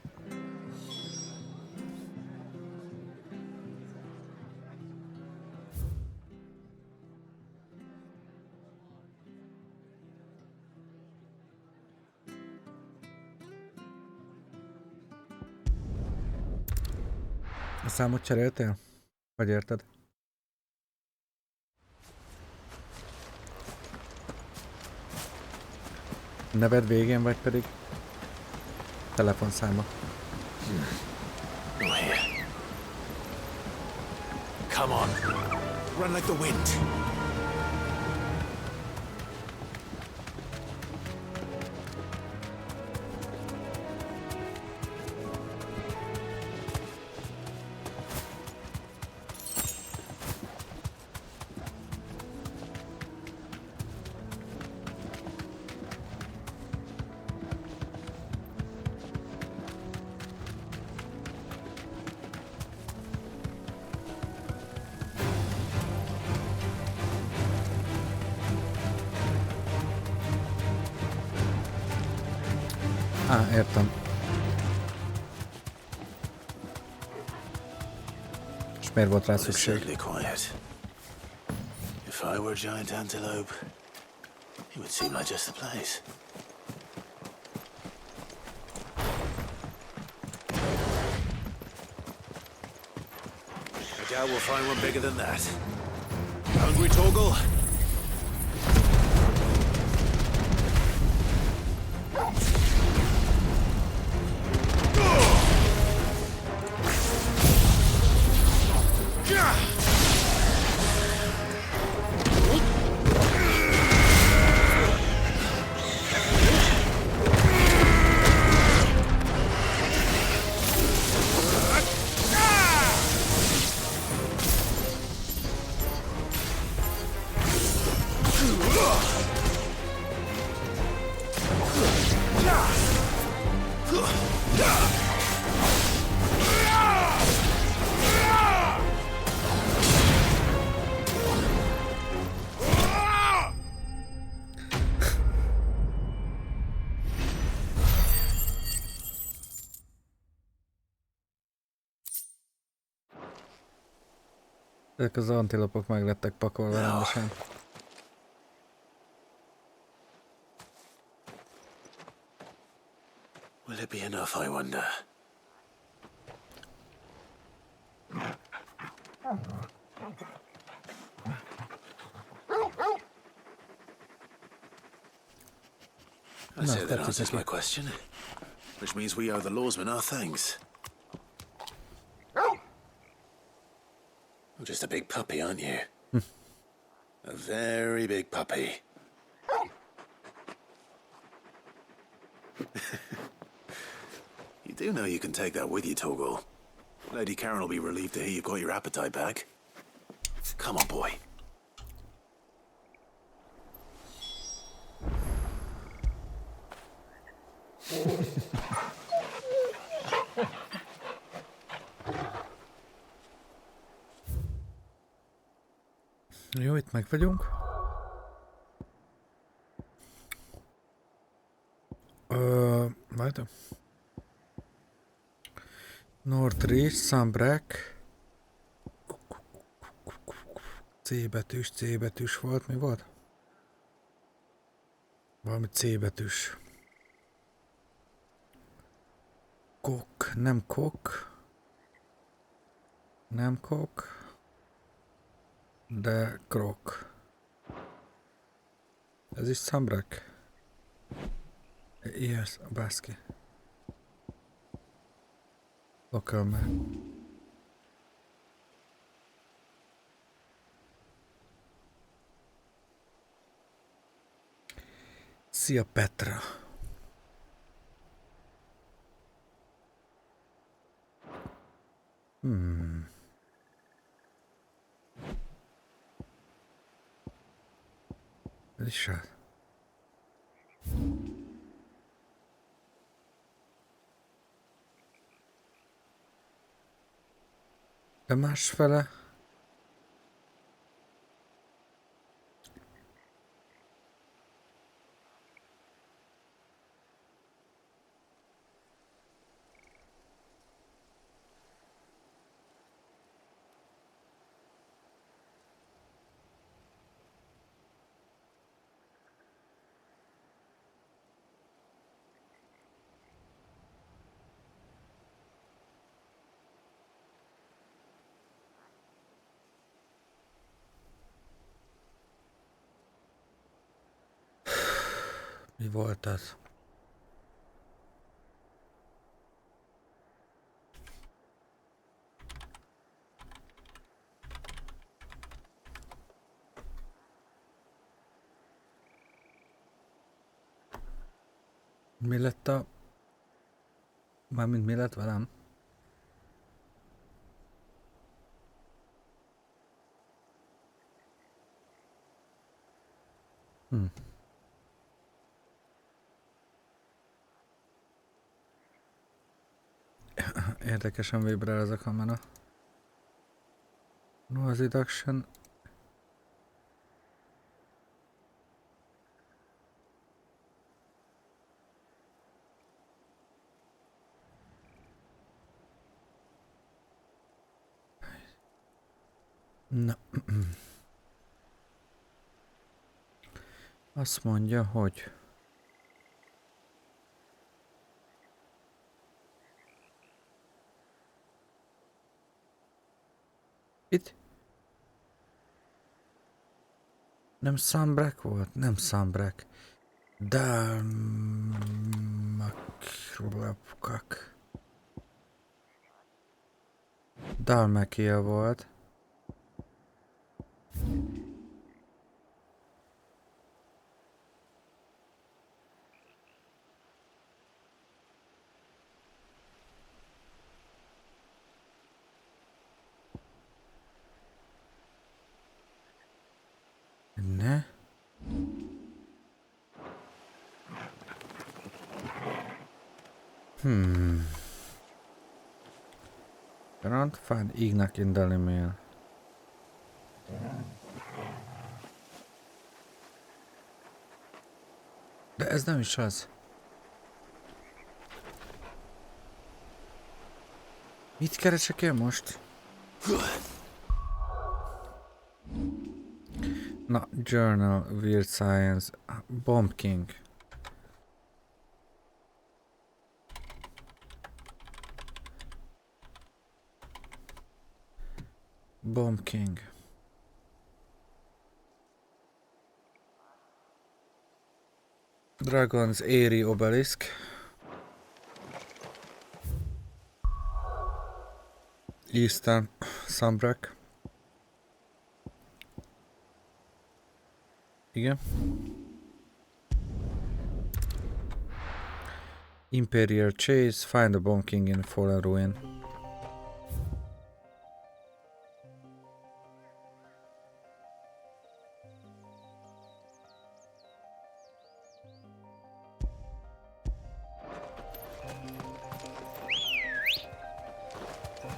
A: A számot cseréltél? Vagy érted? Neved végén, vagy pedig telefonszáma?
C: Oh, here.
O: Come on. Run like the wind.
A: Értem. És miért volt rá szükség?
C: If I were a giant antelope, it would seem like just the place. I doubt we'll find one bigger than that. Hungry, Torgal?
A: Ezek az antilopok meg lettek pakolva rendesen.
C: Will it be enough, I wonder? I say that answers my question. Which means we owe the lawsmen our thanks. You're just a big puppy, aren't you? A very big puppy. You do know you can take that with you, Torgal. Lady Karen will be relieved to hear you've got your appetite back. Come on, boy.
A: Jó, itt meg vagyunk. Várj. Northridge, Sunbreak. C betűs volt, mi volt? Valami C betűs. Kok, nem kok. Nem kok. De krok. Ez is Sunbreak. Yes, baszki. Local map. Szia Petra. Ez is az. De másfele. Mi volt az? Mi lett a... Mármint mi lett velem? Érdekesen vibrál ez a kamera. Noise reduction. Na. Azt mondja, hogy itt nem Sunbreak volt? Nem Sunbreak. Dalmakia volt. Ne? Can't find Ignac in Daily Mail. De ez nem is az. Mit keresek én most? Na, Journal, Weird Science, Bomb King. Bomb King. Dragon's Airy Obelisk. Eastern Sunbreak. Igen. Imperial Chase, find the Bomb King in Fallen Ruin.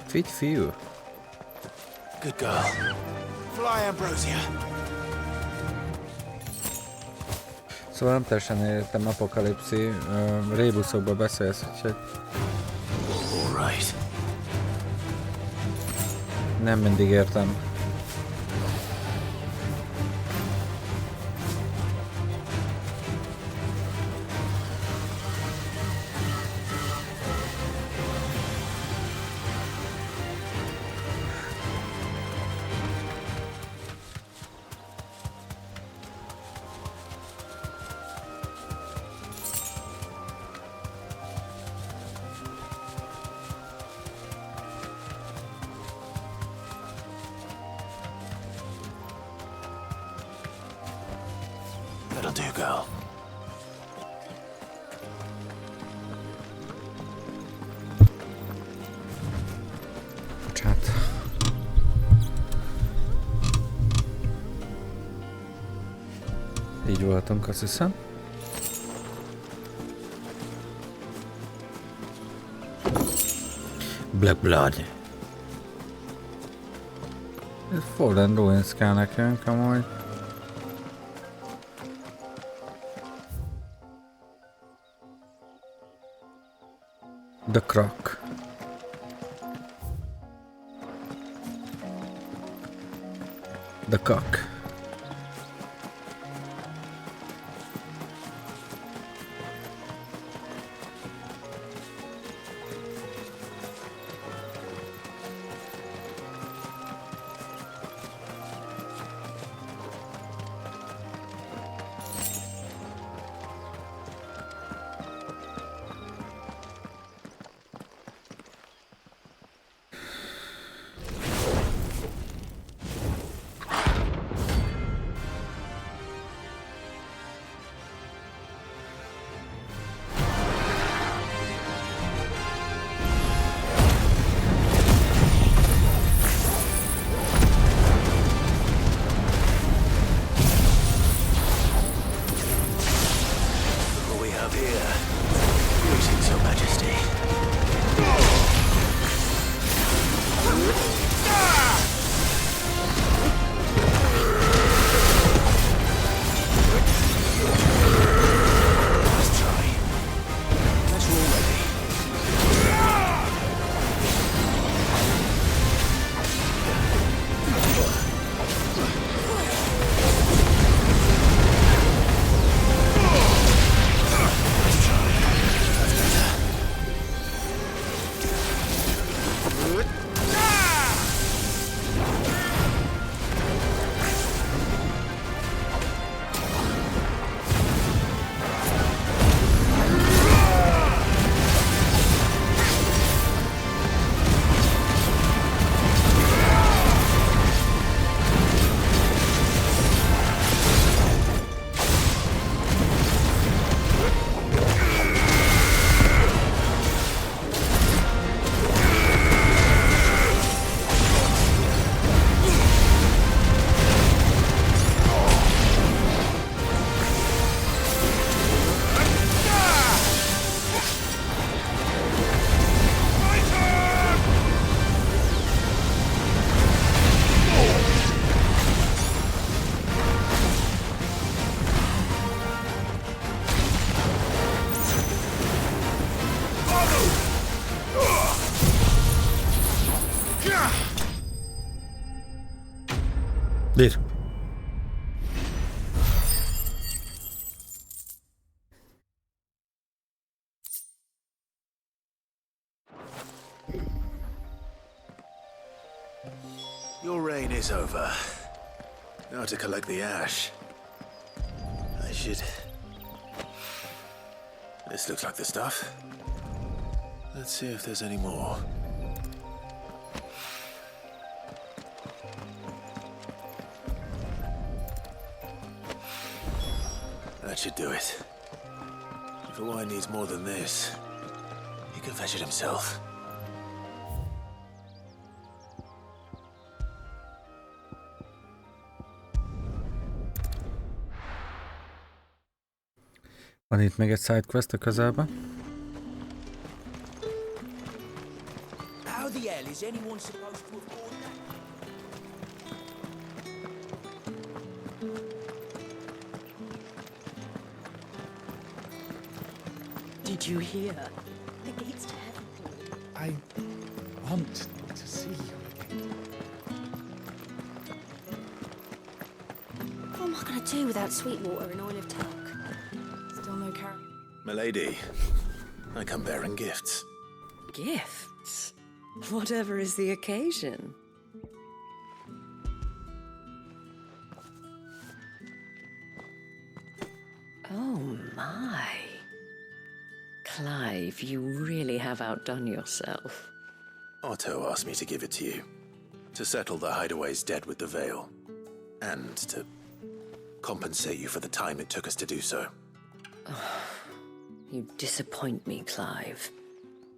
A: Fit few.
O: Good girl. Fly, Ambrosia.
A: Szóval nem teljesen értem, apokalipszi, rébuszokba beszélsz, úgyhogy...
O: Alright.
A: Nem mindig értem.
O: That'll do, girl.
A: Bocsánat. Így voltunk, azt hiszem. Black Blood. Ez Fallen Ruins kell nekünk, amúgy. The Croc. The Cock. Dir.
C: Your reign is over. Now to collect the ash. I should... This looks like the stuff. Let's see if there's any more. That should do it. If the wine needs more than this, he can fetch it himself.
A: Van itt még egy sidequest a közelben.
R: How the hell is anyone supposed to afford that?
F: Did you hear? The gates to heaven.
N: I want to see you again.
L: What am I going to do without Sweetwater and Oil of Talk? Still no carrot.
C: Milady, I come bearing gifts.
F: Gifts? Whatever is the occasion. Oh my. Clive, you really have outdone yourself.
C: Otto asked me to give it to you. To settle the Hideaway's debt with the Veil. And to compensate you for the time it took us to do so.
F: You disappoint me, Clive.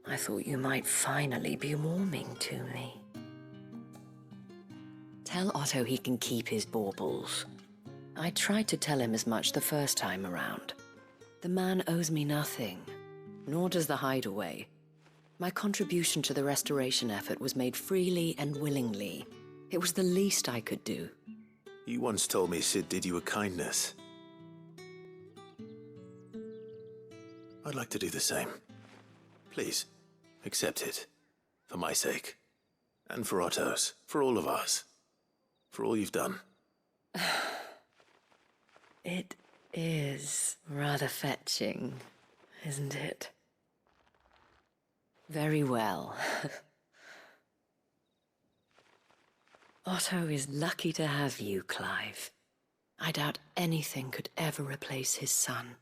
F: I thought you might finally be warming to me. Tell Otto he can keep his baubles. I tried to tell him as much the first time around. The man owes me nothing, nor does the Hideaway. My contribution to the restoration effort was made freely and willingly. It was the least I could do.
C: You once told me Sid did you a kindness. I'd like to do the same. Please, accept it. For my sake. And for Otto's. For all of us. For all you've done.
F: It is rather fetching, isn't it? Very well. Otto is lucky to have you, Clive. I doubt anything could ever replace his son.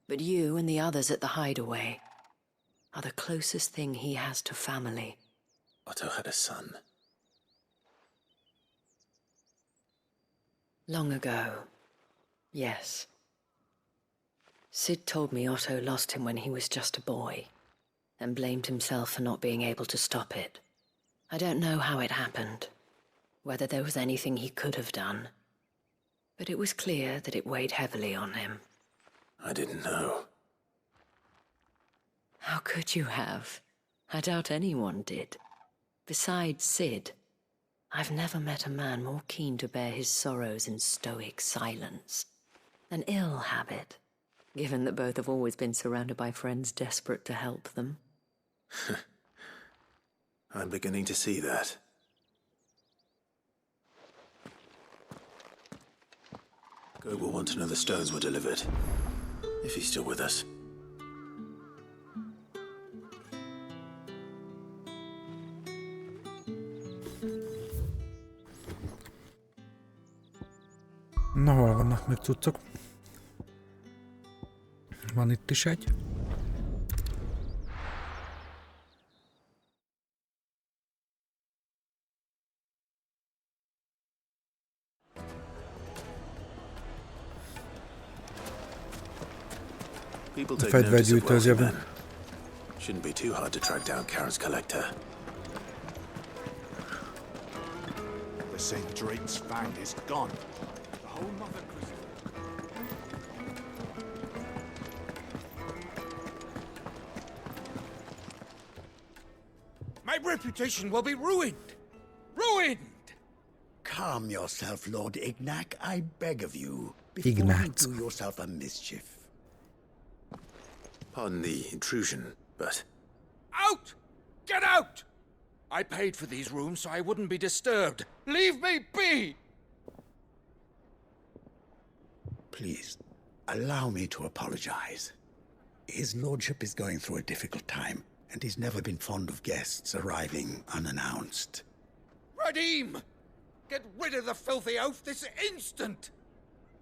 F: But you and the others at the Hideaway are the closest thing he has to family.
C: Otto had a son.
F: Long ago, yes. Sid told me Otto lost him when he was just a boy, and blamed himself for not being able to stop it. I don't know how it happened, whether there was anything he could have done, but it was clear that it weighed heavily on him.
C: I didn't know.
F: How could you have? I doubt anyone did. Besides Sid, I've never met a man more keen to bear his sorrows in stoic silence. An ill habit, given that both have always been surrounded by friends desperate to help them.
C: I'm beginning to see that. Gob will want to know the stones were delivered. If he's still with us.
A: Na, hol vannak még cuccok? Van itt is egy.
C: People take notice of wealthy men. Shouldn't be too hard to track down Karen's collector.
S: The St. Drake's fang is gone. The whole mother
R: My reputation will be ruined! Ruined!
T: Calm yourself, Lord Ignac, I beg of you, before you do yourself a mischief.
C: Pardon the intrusion, but...
R: Out! Get out! I paid for these rooms so I wouldn't be disturbed. Leave me be!
T: Please, allow me to apologize. His lordship is going through a difficult time, and he's never been fond of guests arriving unannounced.
R: Radim! Get rid of the filthy oaf this instant!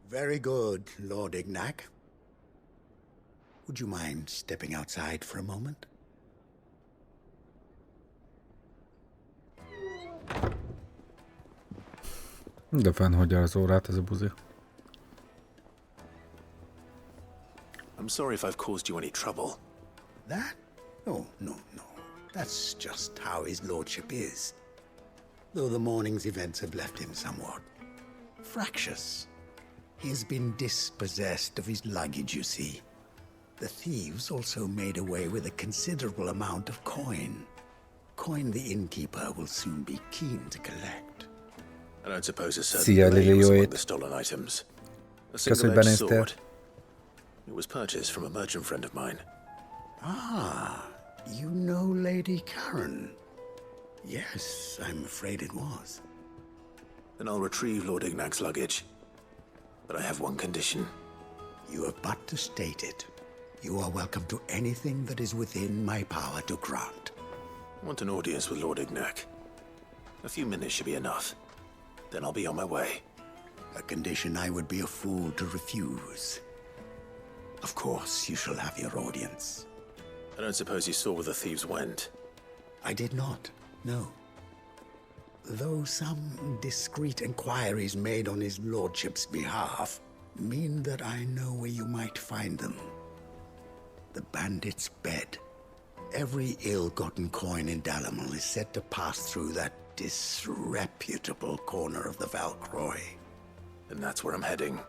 T: Very good, Lord Ignac. Would you mind stepping outside for a moment?
A: De fennhagyja az órát ez a buzi.
C: I'm sorry if I've caused you any trouble.
T: That? Oh, no. That's just how his lordship is. Though the morning's events have left him somewhat fractious. He has been dispossessed of his luggage, you see. The thieves also made away with a considerable amount of coin. Coin the innkeeper will soon be keen to collect.
C: I don't suppose a certain blade was among the stolen items. A single-edged sword. It was purchased from a merchant friend of mine.
T: Ah, you know Lady Karen. Yes, I'm afraid it was.
C: Then I'll retrieve Lord Ignac's luggage. But I have one condition.
T: You have but to state it. You are welcome to anything that is within my power to grant.
C: I want an audience with Lord Ignac. A few minutes should be enough. Then I'll be on my way.
T: A condition I would be a fool to refuse. Of course, you shall have your audience.
C: I don't suppose you saw where the thieves went?
T: I did not, no. Though some discreet inquiries made on his lordship's behalf mean that I know where you might find them. The bandit's bed. Every ill-gotten coin in Dalamil is said to pass through that disreputable corner of the Valcroy.
C: And that's where I'm heading.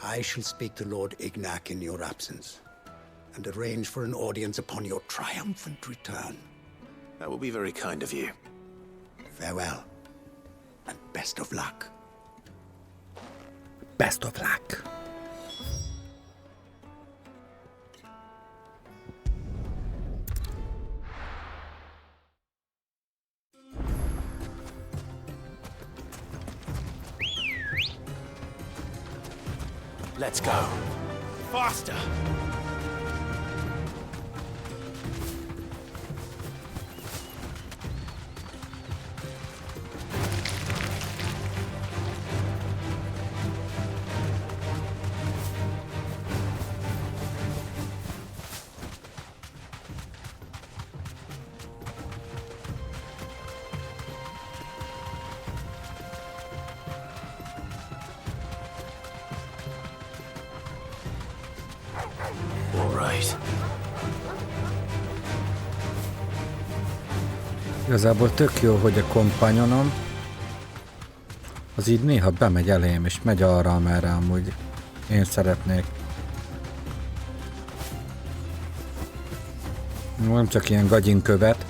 T: I shall speak to Lord Ignac in your absence, and arrange for an audience upon your triumphant return.
C: That will be very kind of you.
T: Farewell, and best of luck.
A: Best of luck.
O: Let's go.
R: Faster!
A: Igazából tök jó, hogy a kompanyonom az így néha bemegy elém, és megy arra, amerre amúgy én szeretnék. Nem csak ilyen gagyin követ.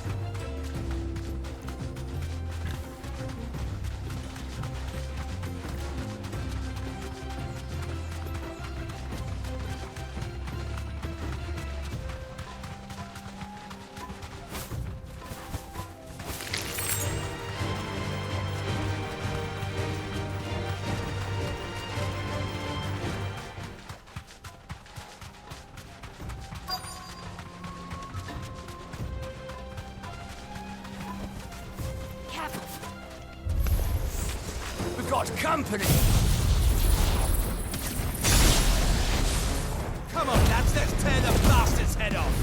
R: Company! Come on, lads, let's tear the bastard's head off!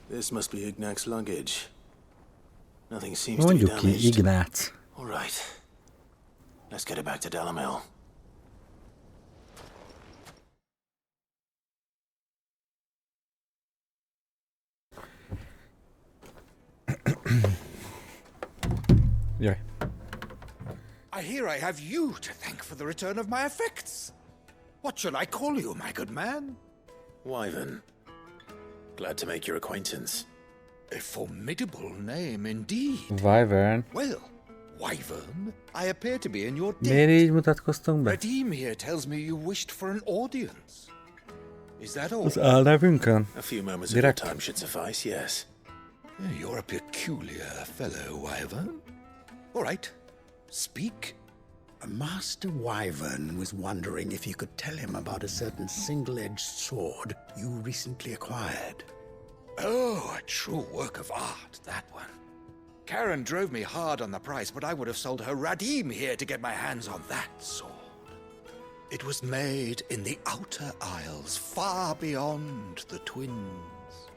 C: This must be Ignac's luggage. Nothing seems to be
A: Mondjuk ki,
C: damaged.
A: Ignác.
C: All right. Let's get it back to Dalamil.
A: Yeah.
R: I hear I have you to thank for the return of my effects. What shall I call you, my good man?
C: Wyvern. Glad to make your acquaintance.
R: A formidable name indeed.
A: Wyvern.
R: Well, Wyvern, I appear to be in your debt.
A: Miért így mutatkoztunk be?
R: Redeem here tells me you wished for an audience. Is that all?
A: Az álnevünkön?
C: A few moments of
A: Direkt?
C: your time should suffice, yes.
R: You're a peculiar fellow, Wyvern. All right, speak.
T: Master Wyvern was wondering if you could tell him about a certain single-edged sword you recently acquired.
R: Oh, a true work of art, that one. Karen drove me hard on the price, but I would have sold her Radim here to get my hands on that sword. It was made in the Outer Isles, far beyond the Twins,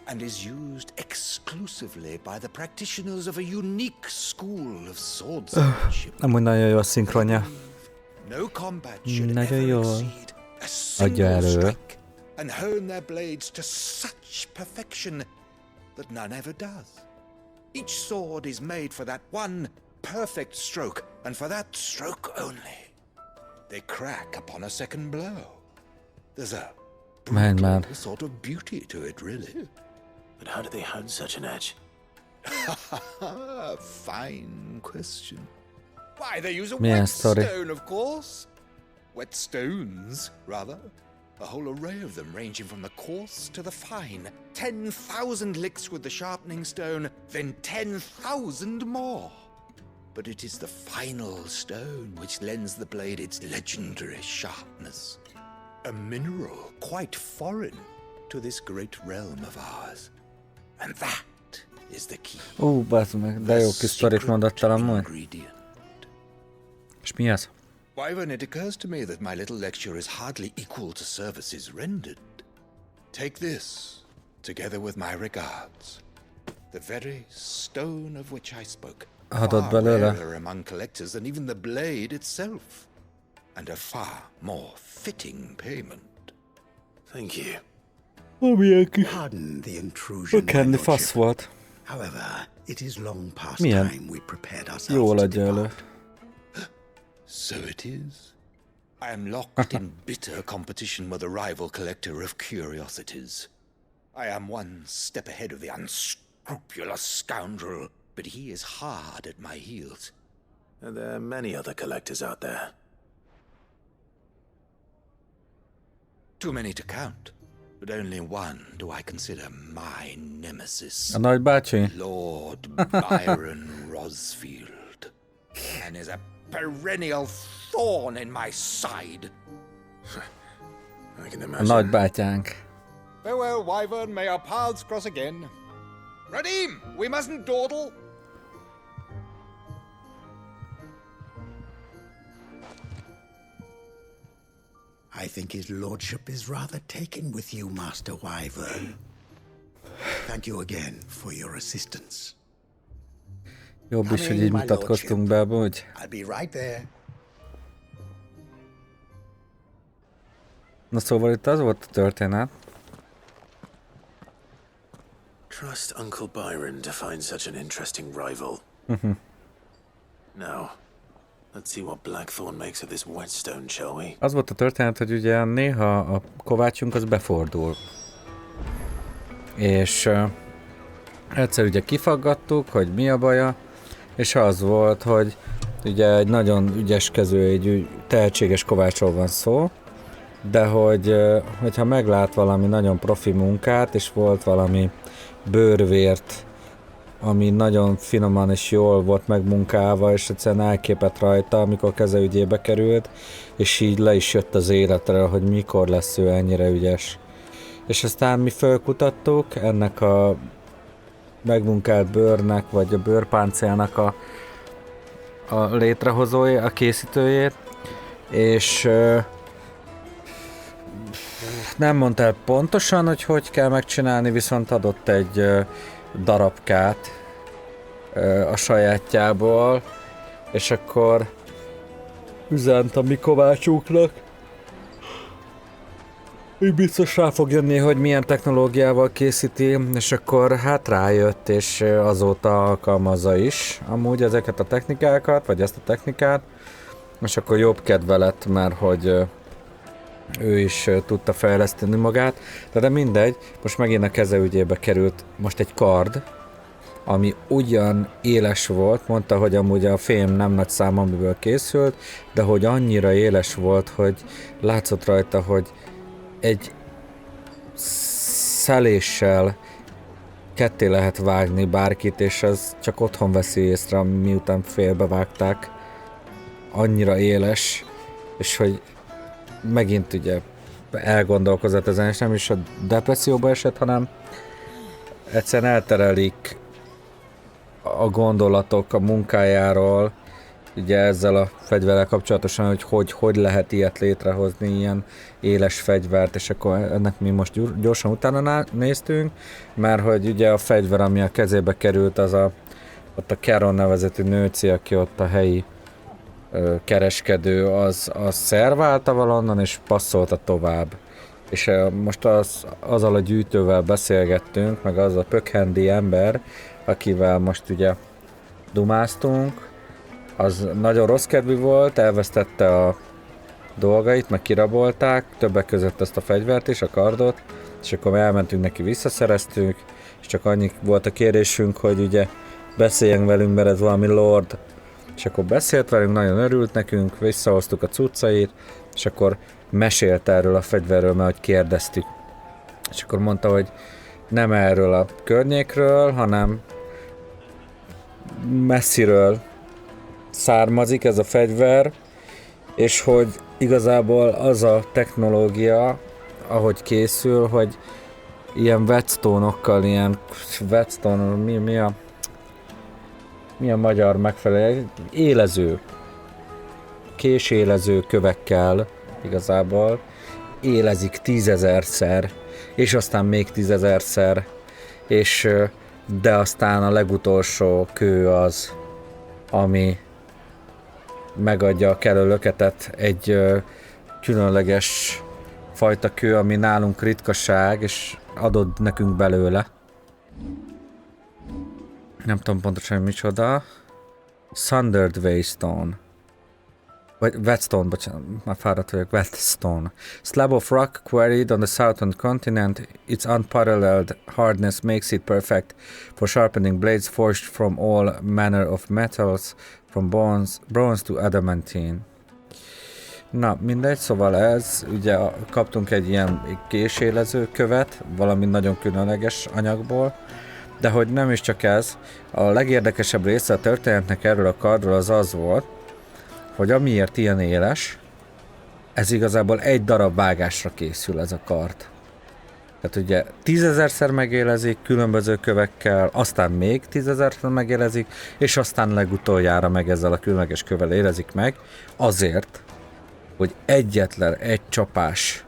R: and is used exclusively by the practitioners of a unique school of swordsmanship.
A: Amúgy nagyon jó a szinkronja.
R: No combat should
A: Nagyon
R: ever
A: jól
R: exceed a
A: adja
R: single
A: elő.
R: strike, and hone their blades to such perfection that none ever does. Each sword is made for that one perfect stroke, and for that stroke only. They crack upon a second blow. There's a
A: Man.
R: sort of beauty to it, really.
C: But how do they hone such an edge?
R: Fine question. Why, they use a
A: Milyen sztori?
R: whetstone, of course. Whetstones, rather. A whole array of them, ranging from the coarse to the fine. 10,000 licks with the sharpening stone, then 10,000 more. But it is the final stone which lends the blade its legendary sharpness. A mineral quite foreign to this great realm of ours. And that is the key.
A: Bazd meg, de jó kis sztorit mondottál amúgy. És mi az?
R: Wyvern, it occurs to me that my little lecture is hardly equal to services rendered. Take this, together with my regards. The very stone of which I spoke.
A: Adott
R: Far
A: belőle.
R: rarer among collectors than even the blade itself. And a far more fitting payment.
C: Thank you.
T: Pardon the intrusion, my
A: Kenni
T: lordship.
A: fasz volt.
T: However, it is long past
A: Milyen
T: time we prepared ourselves
A: jól
T: to
A: adja elő.
T: depart.
R: So it is. I am locked in bitter competition with a rival collector of curiosities. I am one step ahead of the unscrupulous scoundrel, but he is hard at my heels.
C: And there are many other collectors out there.
R: Too many to count, but only one do I consider my nemesis.
A: A nagybácsi?
R: Lord Byron Rosfield. And is a perennial thorn in my side.
C: I can
A: A
C: imagine.
A: nagybátyánk.
R: Farewell, Wyvern. May our paths cross again. Radim, we mustn't dawdle.
T: I think his lordship is rather taken with you, Master Wyvern. Thank you again for your assistance.
A: Jobb is, hogy így mutatkoztunk be, amúgy.
T: I'll be right there.
A: Na szóval itt az volt a történet.
C: Trust Uncle Byron to find such an interesting rival. Now, let's see what Blackthorn makes of this whetstone, shall we?
A: Az volt a történet, hogy ugye néha a kovácsunk az befordul. És egyszer ugye kifaggattuk, hogy mi a baja, és az volt, hogy ugye egy nagyon ügyeskező, egy tehetséges kovácsról van szó, de hogyha meglát valami nagyon profi munkát, és volt valami bőrvért, ami nagyon finoman és jól volt megmunkálva, és egyszerűen elképett rajta, amikor keze ügyébe került, és így le is jött az életre, hogy mikor lesz ő ennyire ügyes. És aztán mi fölkutattuk ennek a megmunkált bőrnek, vagy a bőrpáncélnak a létrehozója, a készítőjét, és nem mondta el pontosan, hogy kell megcsinálni, viszont adott egy darabkát a sajátjából, és akkor üzent a mi kovácsunknak, hogy biztos rá fog jönni, hogy milyen technológiával készíti, és akkor hát rájött, és azóta alkalmazza is amúgy ezeket a technikákat, vagy ezt a technikát, és akkor jobb kedve lett, mert hogy ő is tudta fejleszteni magát, de mindegy, most megint a keze ügyébe került most egy kard, ami ugyan éles volt, mondta, hogy amúgy a fém nem nagy szám, amiből készült, de hogy annyira éles volt, hogy látszott rajta, hogy egy szeléssel ketté lehet vágni bárkit, és az csak otthon veszi észre, miután félbevágták. Annyira éles, és hogy megint ugye elgondolkozott ezen, és nem is a depresszióba esett, hanem egyszerűen elterelik a gondolatok a munkájáról, ugye ezzel a fegyverrel kapcsolatosan, hogy lehet ilyet létrehozni, ilyen éles fegyvert, és akkor ennek mi most gyorsan utána néztünk, mert hogy ugye a fegyver, ami a kezébe került, az ott a Karen nevezetű nőci, aki ott a helyi kereskedő, az szerválta valonnan, és passzolta tovább. És most azzal a gyűjtővel beszélgettünk, meg az a pökhendi ember, akivel most ugye dumáztunk, az nagyon rossz kedvű volt, elvesztette a dolgait, meg kirabolták, többek között ezt a fegyvert és a kardot, és akkor elmentünk neki, visszaszereztünk, és csak annyi volt a kérésünk, hogy ugye beszéljen velünk, mert ez valami lord. És akkor beszélt velünk, nagyon örült nekünk, visszahoztuk a cuccait, és akkor mesélt erről a fegyverről, mert hogy kérdeztük. És akkor mondta, hogy nem erről a környékről, hanem messziről származik ez a fegyver, és hogy igazából az a technológia, ahogy készül, hogy ilyen whetstone-okkal, ilyen whetstone, mi a magyar megfelelő? Élező. Késélező kövekkel igazából élezik 10.000-szer, és aztán még 10.000-szer, és de aztán a legutolsó kő az, ami megadja a kellő löketet, egy különleges fajta kő, ami nálunk ritkaság, és adod nekünk belőle. Nem tudom pontosan micsoda. Sundered Waystone. Vagy Whetstone, bocsánat, már fáradt vagyok, Whetstone. Slab of rock quarried on the southern continent, its unparalleled hardness makes it perfect for sharpening blades forged from all manner of metals, from bronze to adamantine. Na, mindegy, szóval ez, ugye kaptunk egy ilyen késélező követ, valami nagyon különleges anyagból, de hogy nem is csak ez, a legérdekesebb része a történetnek erről a kardról az volt, hogy amiért ilyen éles, ez igazából egy darab vágásra készül ez a kard. Tehát ugye 10.000-szer megélezik különböző kövekkel, aztán még 10.000-szer megélezik, és aztán legutoljára meg ezzel a különleges kővel élezik meg, azért, hogy egyetlen egy csapás,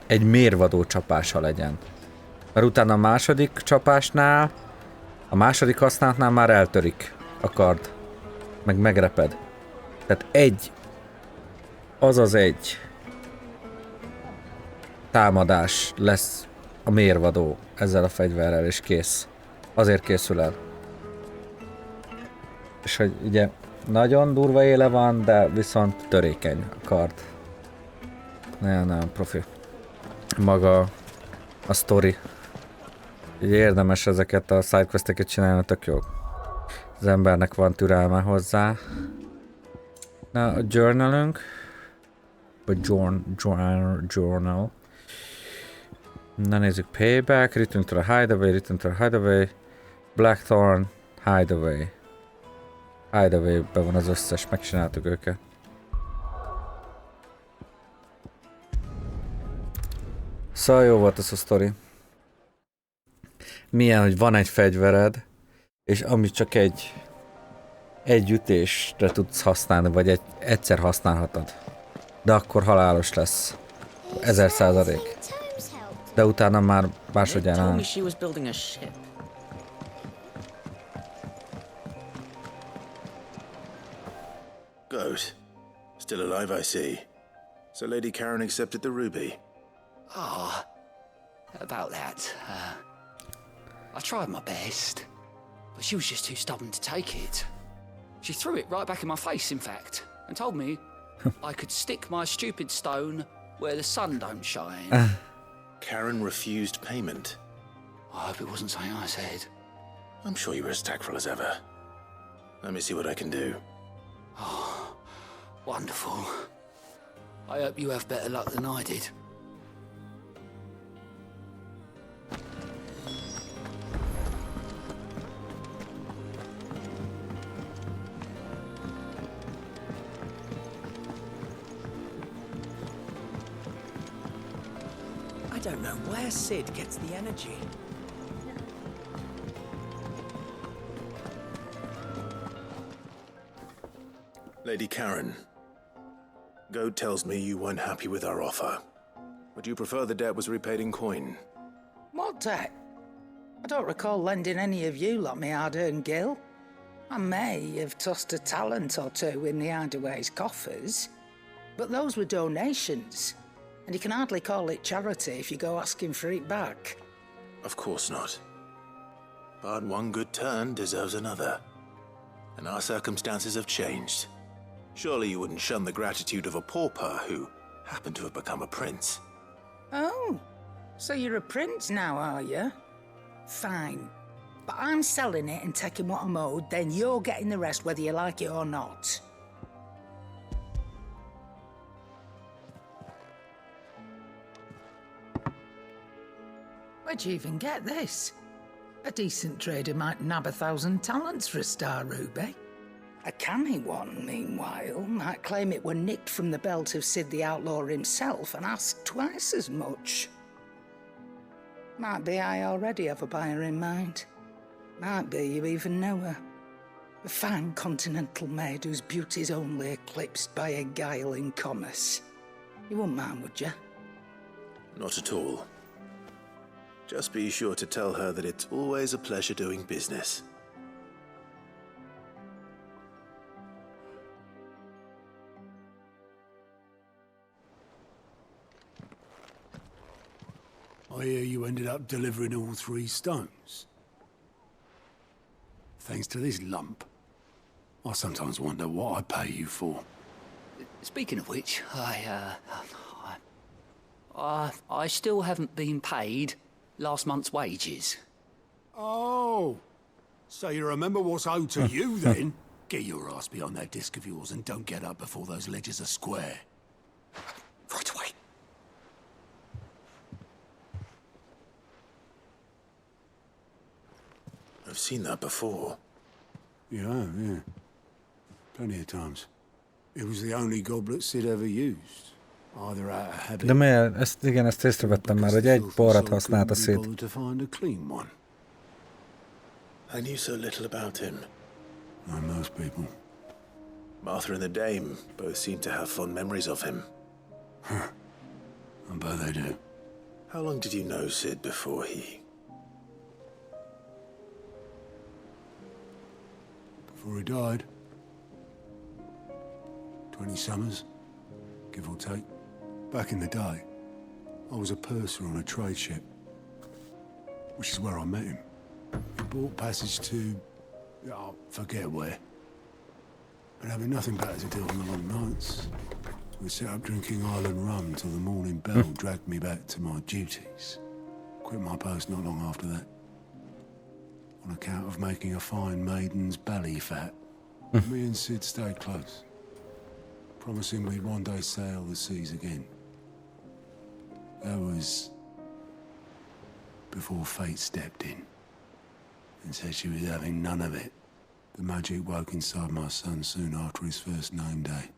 A: egy mérvadó csapása legyen. Mert utána a második csapásnál, a második használatnál már eltörik a kard, meg megreped. Tehát azaz egy támadás lesz a mérvadó ezzel a fegyverrel, és kész. Azért készül el. És hogy ugye nagyon durva éle van, de viszont törékeny a kard. Nagyon-nagyon profi. Maga a sztori. Ugye érdemes ezeket a sidequesteket csinálni, tök jó. Az embernek van türelme hozzá. Na, a journalünk. Vagy journal. Na nézzük, payback, return to the hideaway, Blackthorn, hideaway. Hideaway-ben van az összes, megcsináltuk őket. Szóval jó volt ez a sztori. Milyen, hogy van egy fegyvered, és amit csak egy ütésre tudsz használni, vagy egyszer használhatod. De akkor halálos lesz. 1000%. De utána már másodjára nem.
C: Goat. Still alive, I see. So Lady Karen accepted the ruby.
M: About that. I tried my best, but she was just too stubborn to take it. She threw it right back in my face, in fact, and told me I could stick my stupid stone where the sun don't shine.
C: Karen refused payment.
M: I hope it wasn't something I said.
C: I'm sure you were as tactful as ever. Let me see what I can do.
M: Oh, wonderful. I hope you have better luck than I did.
U: I don't know where Sid gets the energy.
C: Lady Karen, Goad tells me you weren't happy with our offer. Would you prefer the debt was repaid in coin?
J: What debt? I don't recall lending any of you lot me hard-earned gil. I may have tossed a talent or two in the Hideaway's coffers, but those were donations, and you can hardly call it charity if you go asking for it back.
C: Of course not. But one good turn deserves another. And our circumstances have changed. Surely you wouldn't shun the gratitude of a pauper who happened to have become a prince.
J: Oh, so you're a prince now, are you? Fine. But I'm selling it and taking what I'm owed, then you're getting the rest whether you like it or not. Where'd you even get this? A decent trader might nab 1,000 talents for a star ruby. A canny one, meanwhile, might claim it were nicked from the belt of Sid the Outlaw himself and ask twice as much. Might be I already have a buyer in mind. Might be you even know her. A fine continental maid whose beauty's only eclipsed by a guile in commerce. You wouldn't mind, would you?
C: Not at all. Just be sure to tell her that it's always a pleasure doing business.
G: I hear you ended up delivering all 3 stones. Thanks to this lump. I sometimes wonder what I pay you for.
M: Speaking of which, I still haven't been paid last month's wages.
G: Oh, so you remember what's owed to you then? Get your ass behind that disc of yours and don't get up before those ledgers are square.
M: Right away.
C: I've seen that before.
G: You have, yeah. Plenty of times. It was the only goblet Sid ever used. Either out of habit.
A: De miért? Ezt észrevettem már, hogy egy porrat használt a Sid.
G: To find a clean one.
C: I knew so little about him.
G: Like most people.
C: Martha and the Dame both seem to have fond memories of him.
G: Huh. I bet they do.
C: How long did you know Sid before he...
G: Before he died. 20 summers, give or take. Back in the day, I was a purser on a trade ship, which is where I met him. He bought passage to... I forget where. But having nothing better to do on the long nights, we set up drinking island rum till the morning bell dragged me back to my duties. Quit my post not long after that. On account of making a fine maiden's belly fat. Me and Sid stayed close, promising we'd one day sail the seas again. That was before fate stepped in and said she was having none of it. The magic woke inside my son soon after his first name day,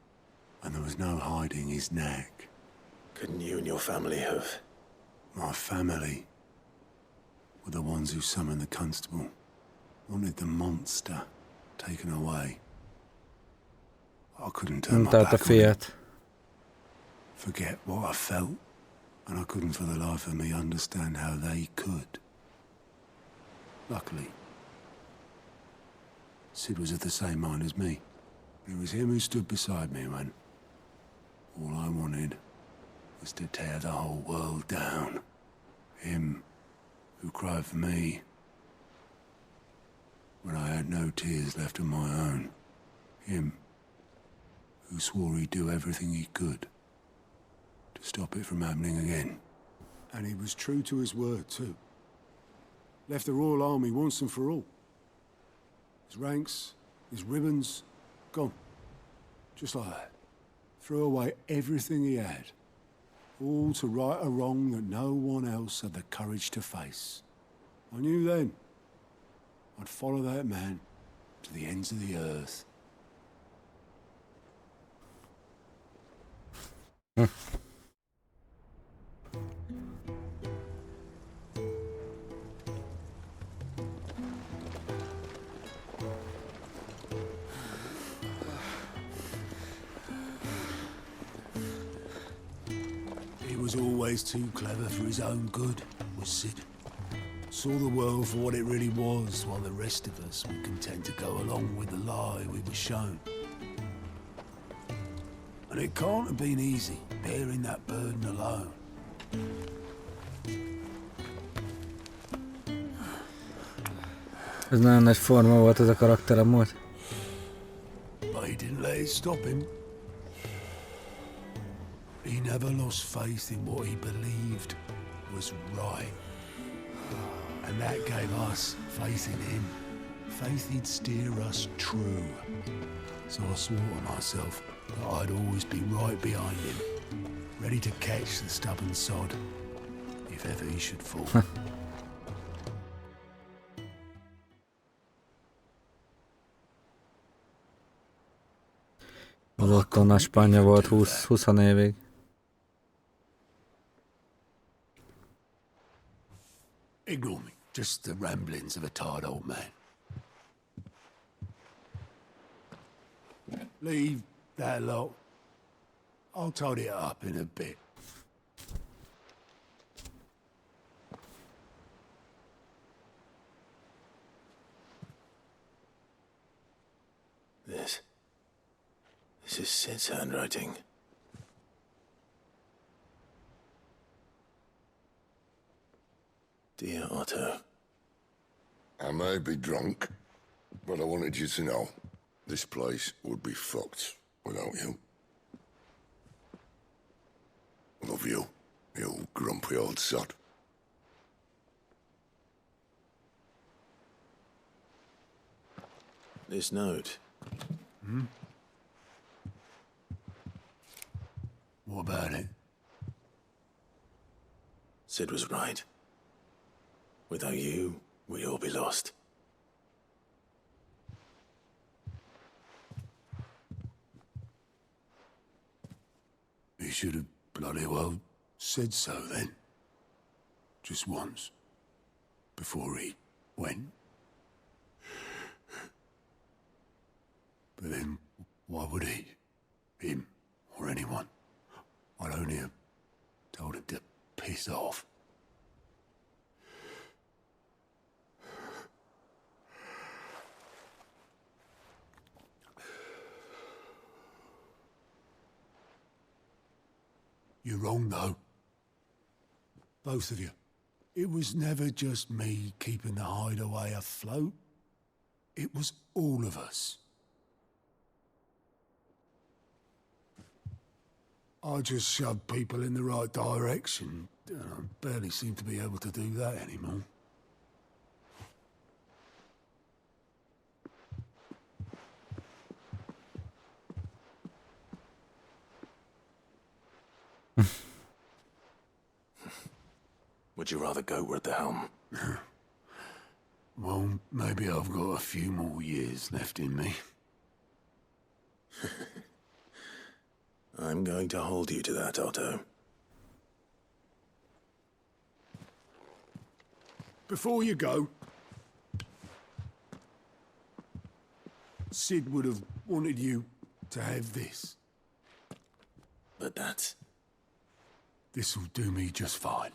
G: and there was no hiding his knack.
C: Couldn't you and your family have...
G: My family were the ones who summoned the constable, wanted the monster taken away. I couldn't turn my back on it. Forget what I felt, and I couldn't for the life of me understand how they could. Luckily, Sid was of the same mind as me. It was him who stood beside me when all I wanted was to tear the whole world down. Him who cried for me when I had no tears left of my own. Him who swore he'd do everything he could to stop it from happening again. And he was true to his word, too. Left the Royal Army once and for all. His ranks, his ribbons, gone. Just like that. Threw away everything he had. All to right a wrong that no one else had the courage to face. I knew then I'd follow that man to the ends of the earth. He was always too clever for his own good, was Sid. Saw the world for what it really was, while the rest of us were content to go along with the lie we were shown. And it can't have been easy, bearing that burden alone.
A: Ez nagyon nagy forma volt ez a karakterem múlt.
G: But he didn't let it stop him. He never lost faith in what he believed was right. And that gave us faith in him. Faith he'd steer us true. So I swore to myself that I'd always be right behind him, ready to catch the stubborn sod, if ever he should fall.
A: Az otthon a Spanya volt 20 évig.
G: Ignore me. Just the ramblings of a tired old man. Leave that lot. I'll tidy it up in a bit.
C: This is Sid's handwriting. Dear Otto.
D: I may be drunk, but I wanted you to know this place would be fucked without you. Love you, you grumpy old sod.
C: This note.
G: Hmm? What about it?
C: Sid was right. Without you, we'd all be lost.
G: He should have bloody well said so then. Just once. Before he went. But then, why would he? Him, or anyone? I'd only have told him to piss off. You're wrong, though. Both of you. It was never just me keeping the hideaway afloat. It was all of us. I just shoved people in the right direction. I barely seem to be able to do that anymore.
C: Would you rather go at the helm?
G: Well, maybe I've got a few more years left in me.
C: I'm going to hold you to that, Otto.
G: Before you go, Sid would have wanted you to have this.
C: But that's...
G: This'll do me just fine.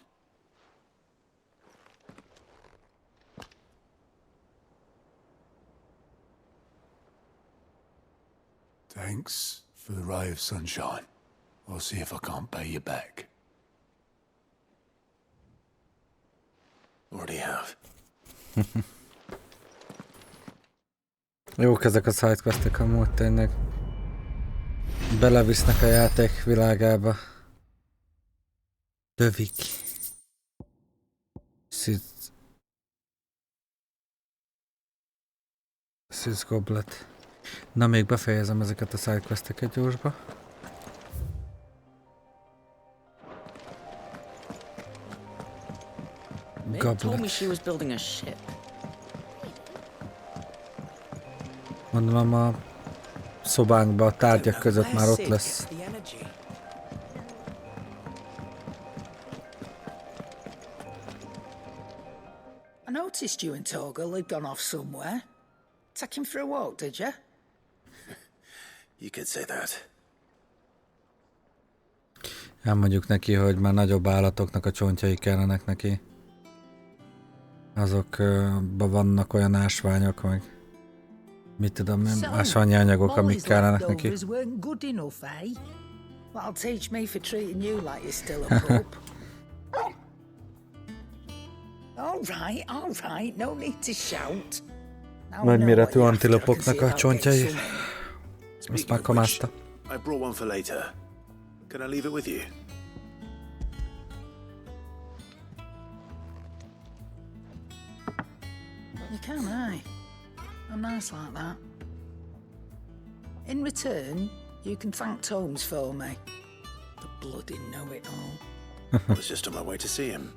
G: Thanks for the ray of sunshine. I'll see if I can't pay you back.
C: Already have.
A: Jók ezek a sidequestek amúgy tényleg. Belevisznek a játék világába. Dövik. Sid This goblet. Na, még befejezem ezeket a sidequesteket gyorsba.
Q: Mick told me she was building a ship.
A: Gondolom a szobánkban a tárgyak között már ott lesz.
J: I noticed you and Torgal had gone off somewhere. Take him for a walk, did you?
C: You could say that.
A: Elmondjuk neki, hogy már nagyobb állatoknak a csontjai kellenek neki. Azokban vannak olyan ásványok, meg mit tudom én, ásványi anyagok, amik kellenek neki.
J: Good enough, eh? That'll teach me for treating you like you're still a pup. All right, no need to shout.
A: Nagyméretű antilopoknak a csontjai. Azt már kamázta.
C: I brought one for later. Can I leave it with you?
J: You can, eh? I'm nice like that. In return, you can thank Tomes for me. The bloody know-it-all.
C: I was just on my way to see him.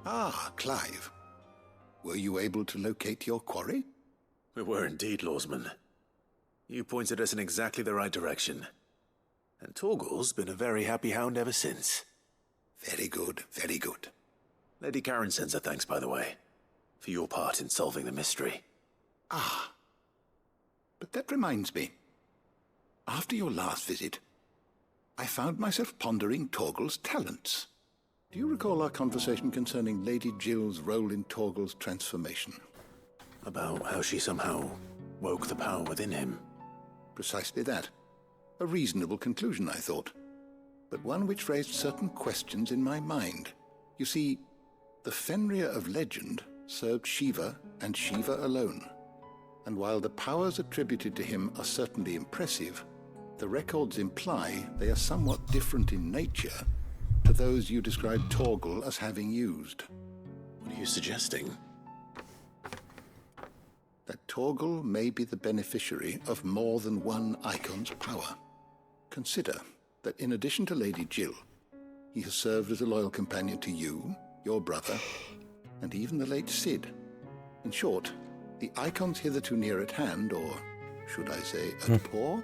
E: Ah, Clive. Were you able to locate your quarry?
C: We were indeed, Lawsman. You pointed us in exactly the right direction. And Torgal's been a very happy hound ever since.
E: Very good, very good.
C: Lady Karen sends her thanks, by the way, for your part in solving the mystery.
E: Ah. But that reminds me. After your last visit, I found myself pondering Torgal's talents. Do you recall our conversation concerning Lady Jill's role in Torgal's transformation?
C: About how she somehow woke the power within him.
E: Precisely that. A reasonable conclusion, I thought. But one which raised certain questions in my mind. You see, the Fenrir of legend served Shiva and Shiva alone. And while the powers attributed to him are certainly impressive, the records imply they are somewhat different in nature to those you described Torgal as having used.
C: What are you suggesting?
E: That Torgal may be the beneficiary of more than one icon's power. Consider that in addition to Lady Jill, he has served as a loyal companion to you, your brother, and even the late Cid. In short, the icons hitherto near at hand, or should I say at paw,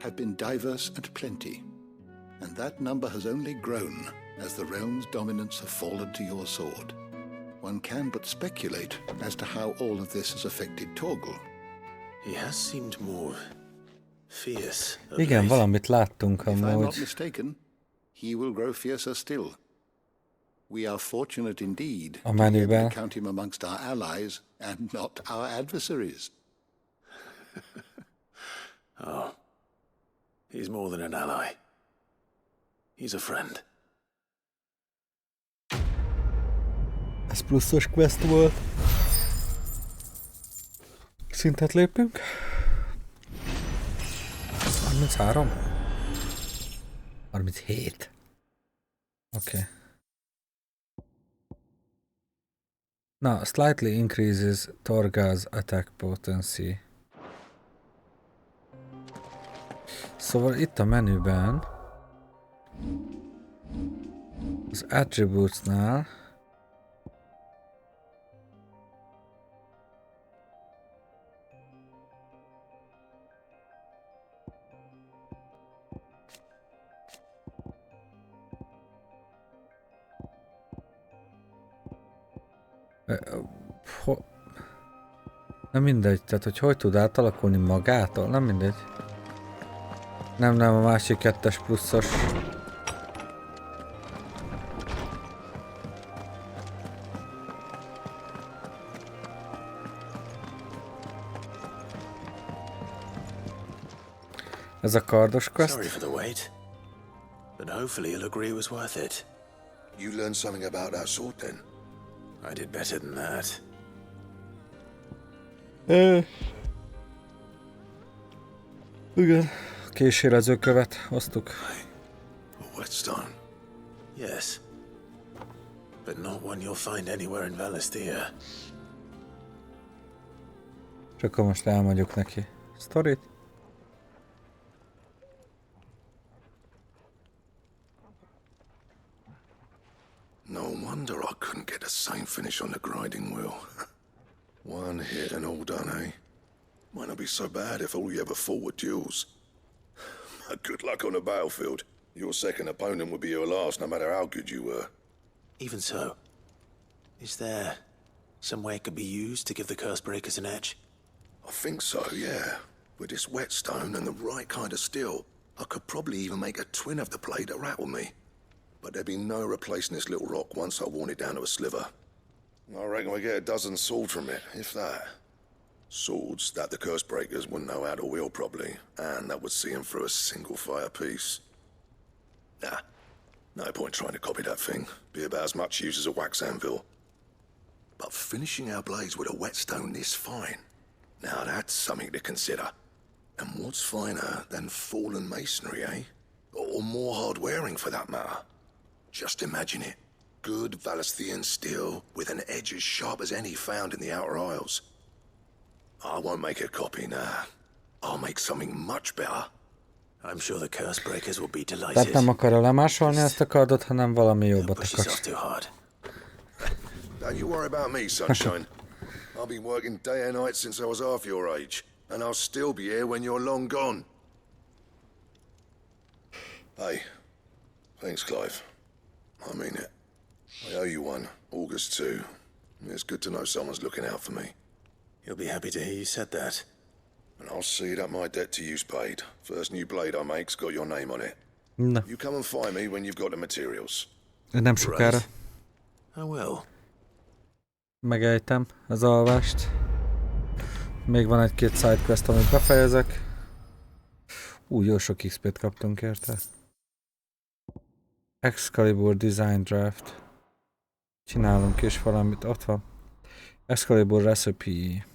E: have been diverse and plenty. And that number has only grown as the realm's dominance have fallen to your sword. One can but speculate as to how all of this has affected Torgal.
C: He has seemed more fierce.
A: Igen, valamit láttunk
E: If I'm not
A: amúgy.
E: mistaken, he will grow fiercer still. We are fortunate indeed
A: A
E: to be able
A: menüben.
E: to count him amongst our allies and not our adversaries.
C: Oh, he's more than an ally. He's a friend.
A: Ez pluszos quest volt. Szintet lépünk. 33? 37. Okay. Now, slightly increases Torgal's attack potency. Szóval itt a menüben az attributes-nál nem mindegy, tehát hogy tud átalakulni magától, nem mindegy. Nem, a másik kettes pluszos. Ez a kardos quest.
C: Sorry for the wait, but hopefully you'll agree it was worth it.
D: You learned something about that sword then?
C: I did better than that.
A: Igen. Kísérezőkövet hoztuk.
C: A whetstone. Yes. But not one you'll find anywhere in Valisthea.
A: És akkor most elmondjuk neki sztorit.
D: No wonder I couldn't get the same finish on the grinding wheel. One hit and all done, eh? Might not be so bad if all you ever fought were duels. Good luck on the battlefield. Your second opponent would be your last, no matter how good you were.
C: Even so, is there some way it could be used to give the curse breakers an edge?
D: I think so, yeah. With this whetstone and the right kind of steel, I could probably even make a twin of the blade that rattled me. But there'd be no replacing this little rock once I worn it down to a sliver. I reckon we get a dozen swords from it, if that. Swords that the curse breakers wouldn't know how to wield properly, and that would see them through a single fire piece. Nah, no point trying to copy that thing. Be about as much use as a wax anvil. But finishing our blades with a whetstone this fine, now that's something to consider. And what's finer than fallen masonry, eh? Or more hard-wearing, for that matter. Just imagine it. Good Valisthean steel with an edge as sharp as any found in the Outer Isles. I won't make a copy, nah. I'll make something much better.
C: I'm sure the curse breakers will be delighted.
A: Tehát nem akarja lemásolni ezt a kardot, hanem valami jobbat akar.
D: Don't you worry about me, sunshine. I've been working day and night since I was half your age, and I'll still be here when you're long gone. Hey, thanks, Clive. I mean it. I owe you one, August too. It's good to know someone's looking out for me.
C: You'll be happy to hear you said that.
D: And I'll see that my debt to you's paid. First new blade I make's got your name on it.
A: Na.
D: You come and find me when you've got the materials.
A: Nem sokára.
C: I will.
A: Megejtem az alvást. Még van egy-két sidequest, amit befejezek. Jó sok XP-t kaptunk érte. Excalibur Design Draft. Csinálunk is valamit, ott van. Excalibur Recipe.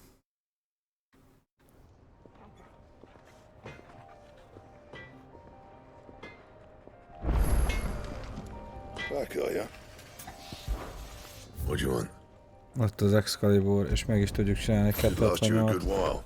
D: Back, are ya? What do you want?
A: Ott az Excalibur, és meg is tudjuk csinálni 268.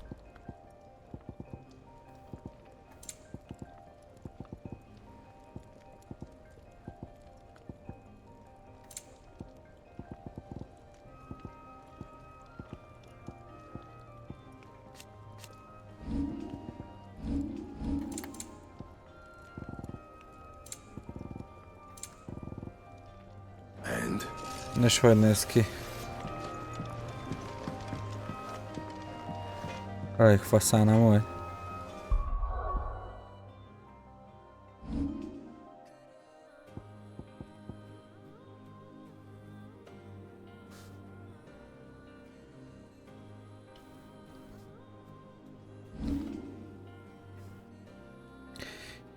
A: És hogy néz ki? Elég faszán amúgy.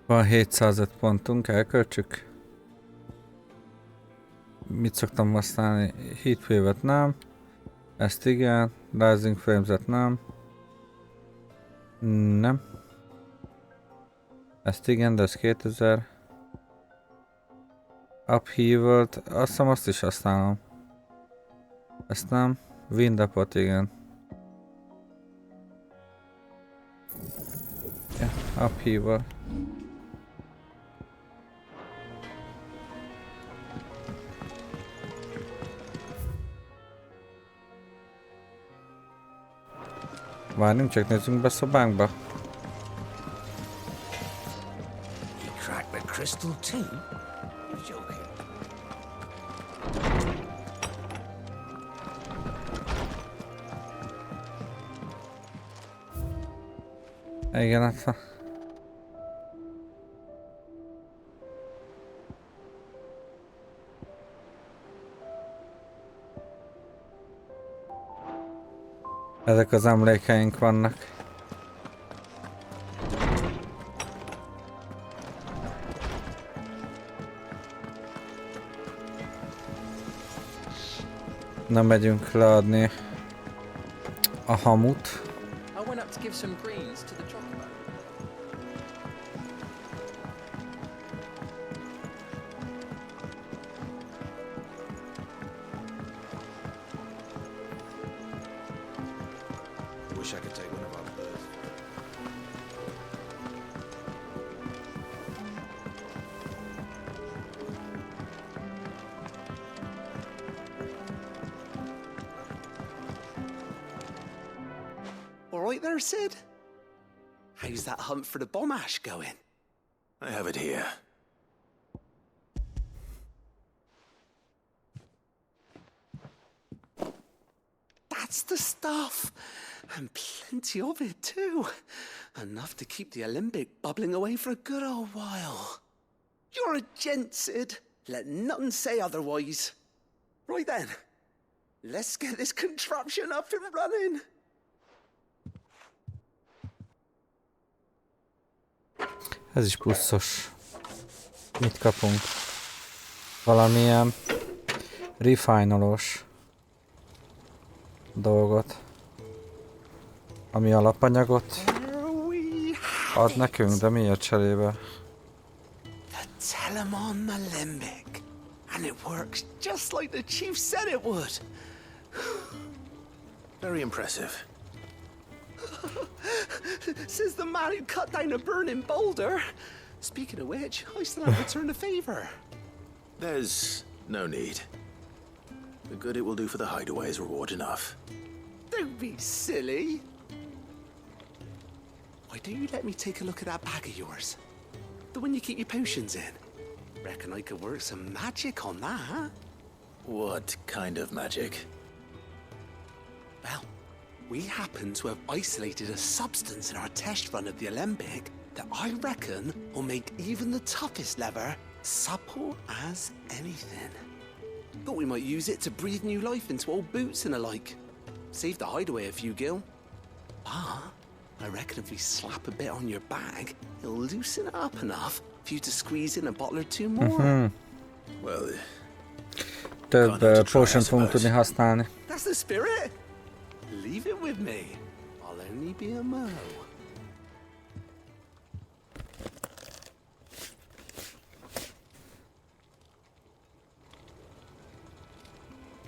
A: Van 705 pontunk, elköltsük. Mit szoktam használni? Heatwave-et nem. Ezt igen. Rising Flames-et nem. Nem. Ezt igen, de ez 2000. Upheaval-t, azt hiszem azt is használom. Ezt nem. Wind-upot igen. Ja, Upheaval. Várjunk, csak nézzünk be szobánkba.
U: You cracked the crystal too? You're joking.
A: Igen, hát van. Ezek az emlékeink vannak. Na, megyünk leadni a hamut.
I: I went up to give some greens to the chocolate.
O: Wish I could take one of our birds.
M: All right there, Sid? How's that hunt for the bomb ash going?
C: I have it here.
M: That's the stuff. And plenty of it, too. Enough to keep the Olympic bubbling away for a good old while. You're a gent, Sid. Let nothing say otherwise. Right then, let's get this contraption up and running.
A: Ez is pluszos. Mit kapunk? Valamilyen refinolós dolgot, ami alapanyagot ad nekünk, de miért cserébe?
M: The Telemon Alembic. And it works just like the chief said it would.
C: Very impressive.
M: Says the man who cut down a burning boulder. Speaking of which, I still haven't returned the favor.
C: There's no need. The good it will do for the hideaway is reward enough.
M: Don't be silly. Why don't you let me take a look at that bag of yours? The one you keep your potions in. Reckon I could work some magic on that, huh?
C: What kind of magic?
M: Well, we happen to have isolated a substance in our test run of the Alembic that I reckon will make even the toughest lever supple as anything. Thought we might use it to breathe new life into old boots and the like. Save the hideaway a few gil. But I reckon if we slap a bit on your bag, it'll loosen it up enough for you to squeeze in a bottle or two more.
C: Well,
A: több potion fogunk tudni használni.
M: That's the spirit. Leave it with me. I'll only be a mo.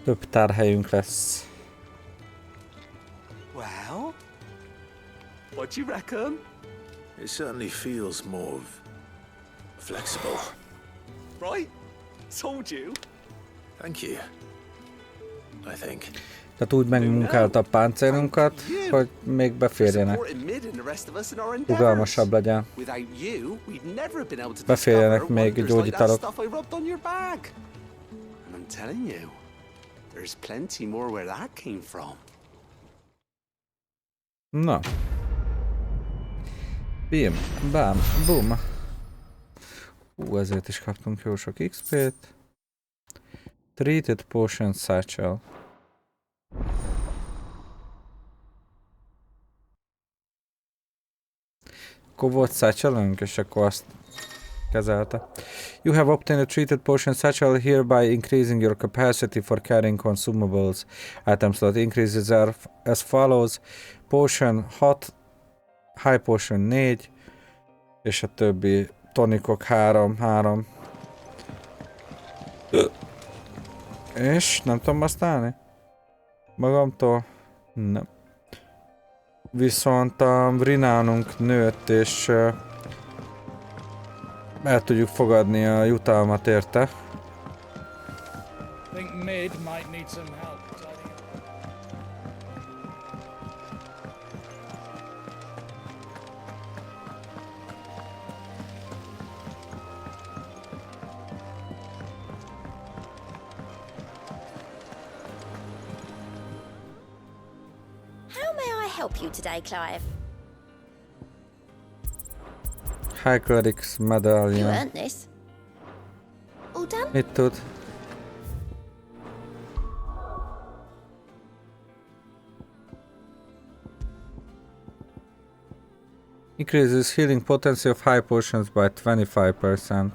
A: Több tárhelyünk lesz.
M: Well, what you reckon?
C: It certainly feels more flexible.
M: Right? Told you.
C: Thank you. I think.
A: Tehát úgy megmunkálta a páncélunkat, hogy még beférjenek. Rugalmasabb legyen. Beférjenek még gyógyítalok. Na. Bim, bám, bum. Ezért is kaptunk jó sok XP-t. Treated Potion Satchel. Akkor volt satchelünk, és akkor azt kezelte. You have obtained a treated potion satchel, hereby increasing your capacity for carrying consumables. Item slot increases are as follows. Potion 6, High Potion 4, és a többi tonikok 3. És nem tudom használni? Magamtól? Nem. Viszont a renownunk nőtt, és el tudjuk fogadni a jutalmat érte.
N: I think Mid might need some help.
B: Help you today, Clive?
A: High Cleric's Medallion.
B: You earned this. All done?
A: Mit tud? Increases healing potency of high potions by 25%.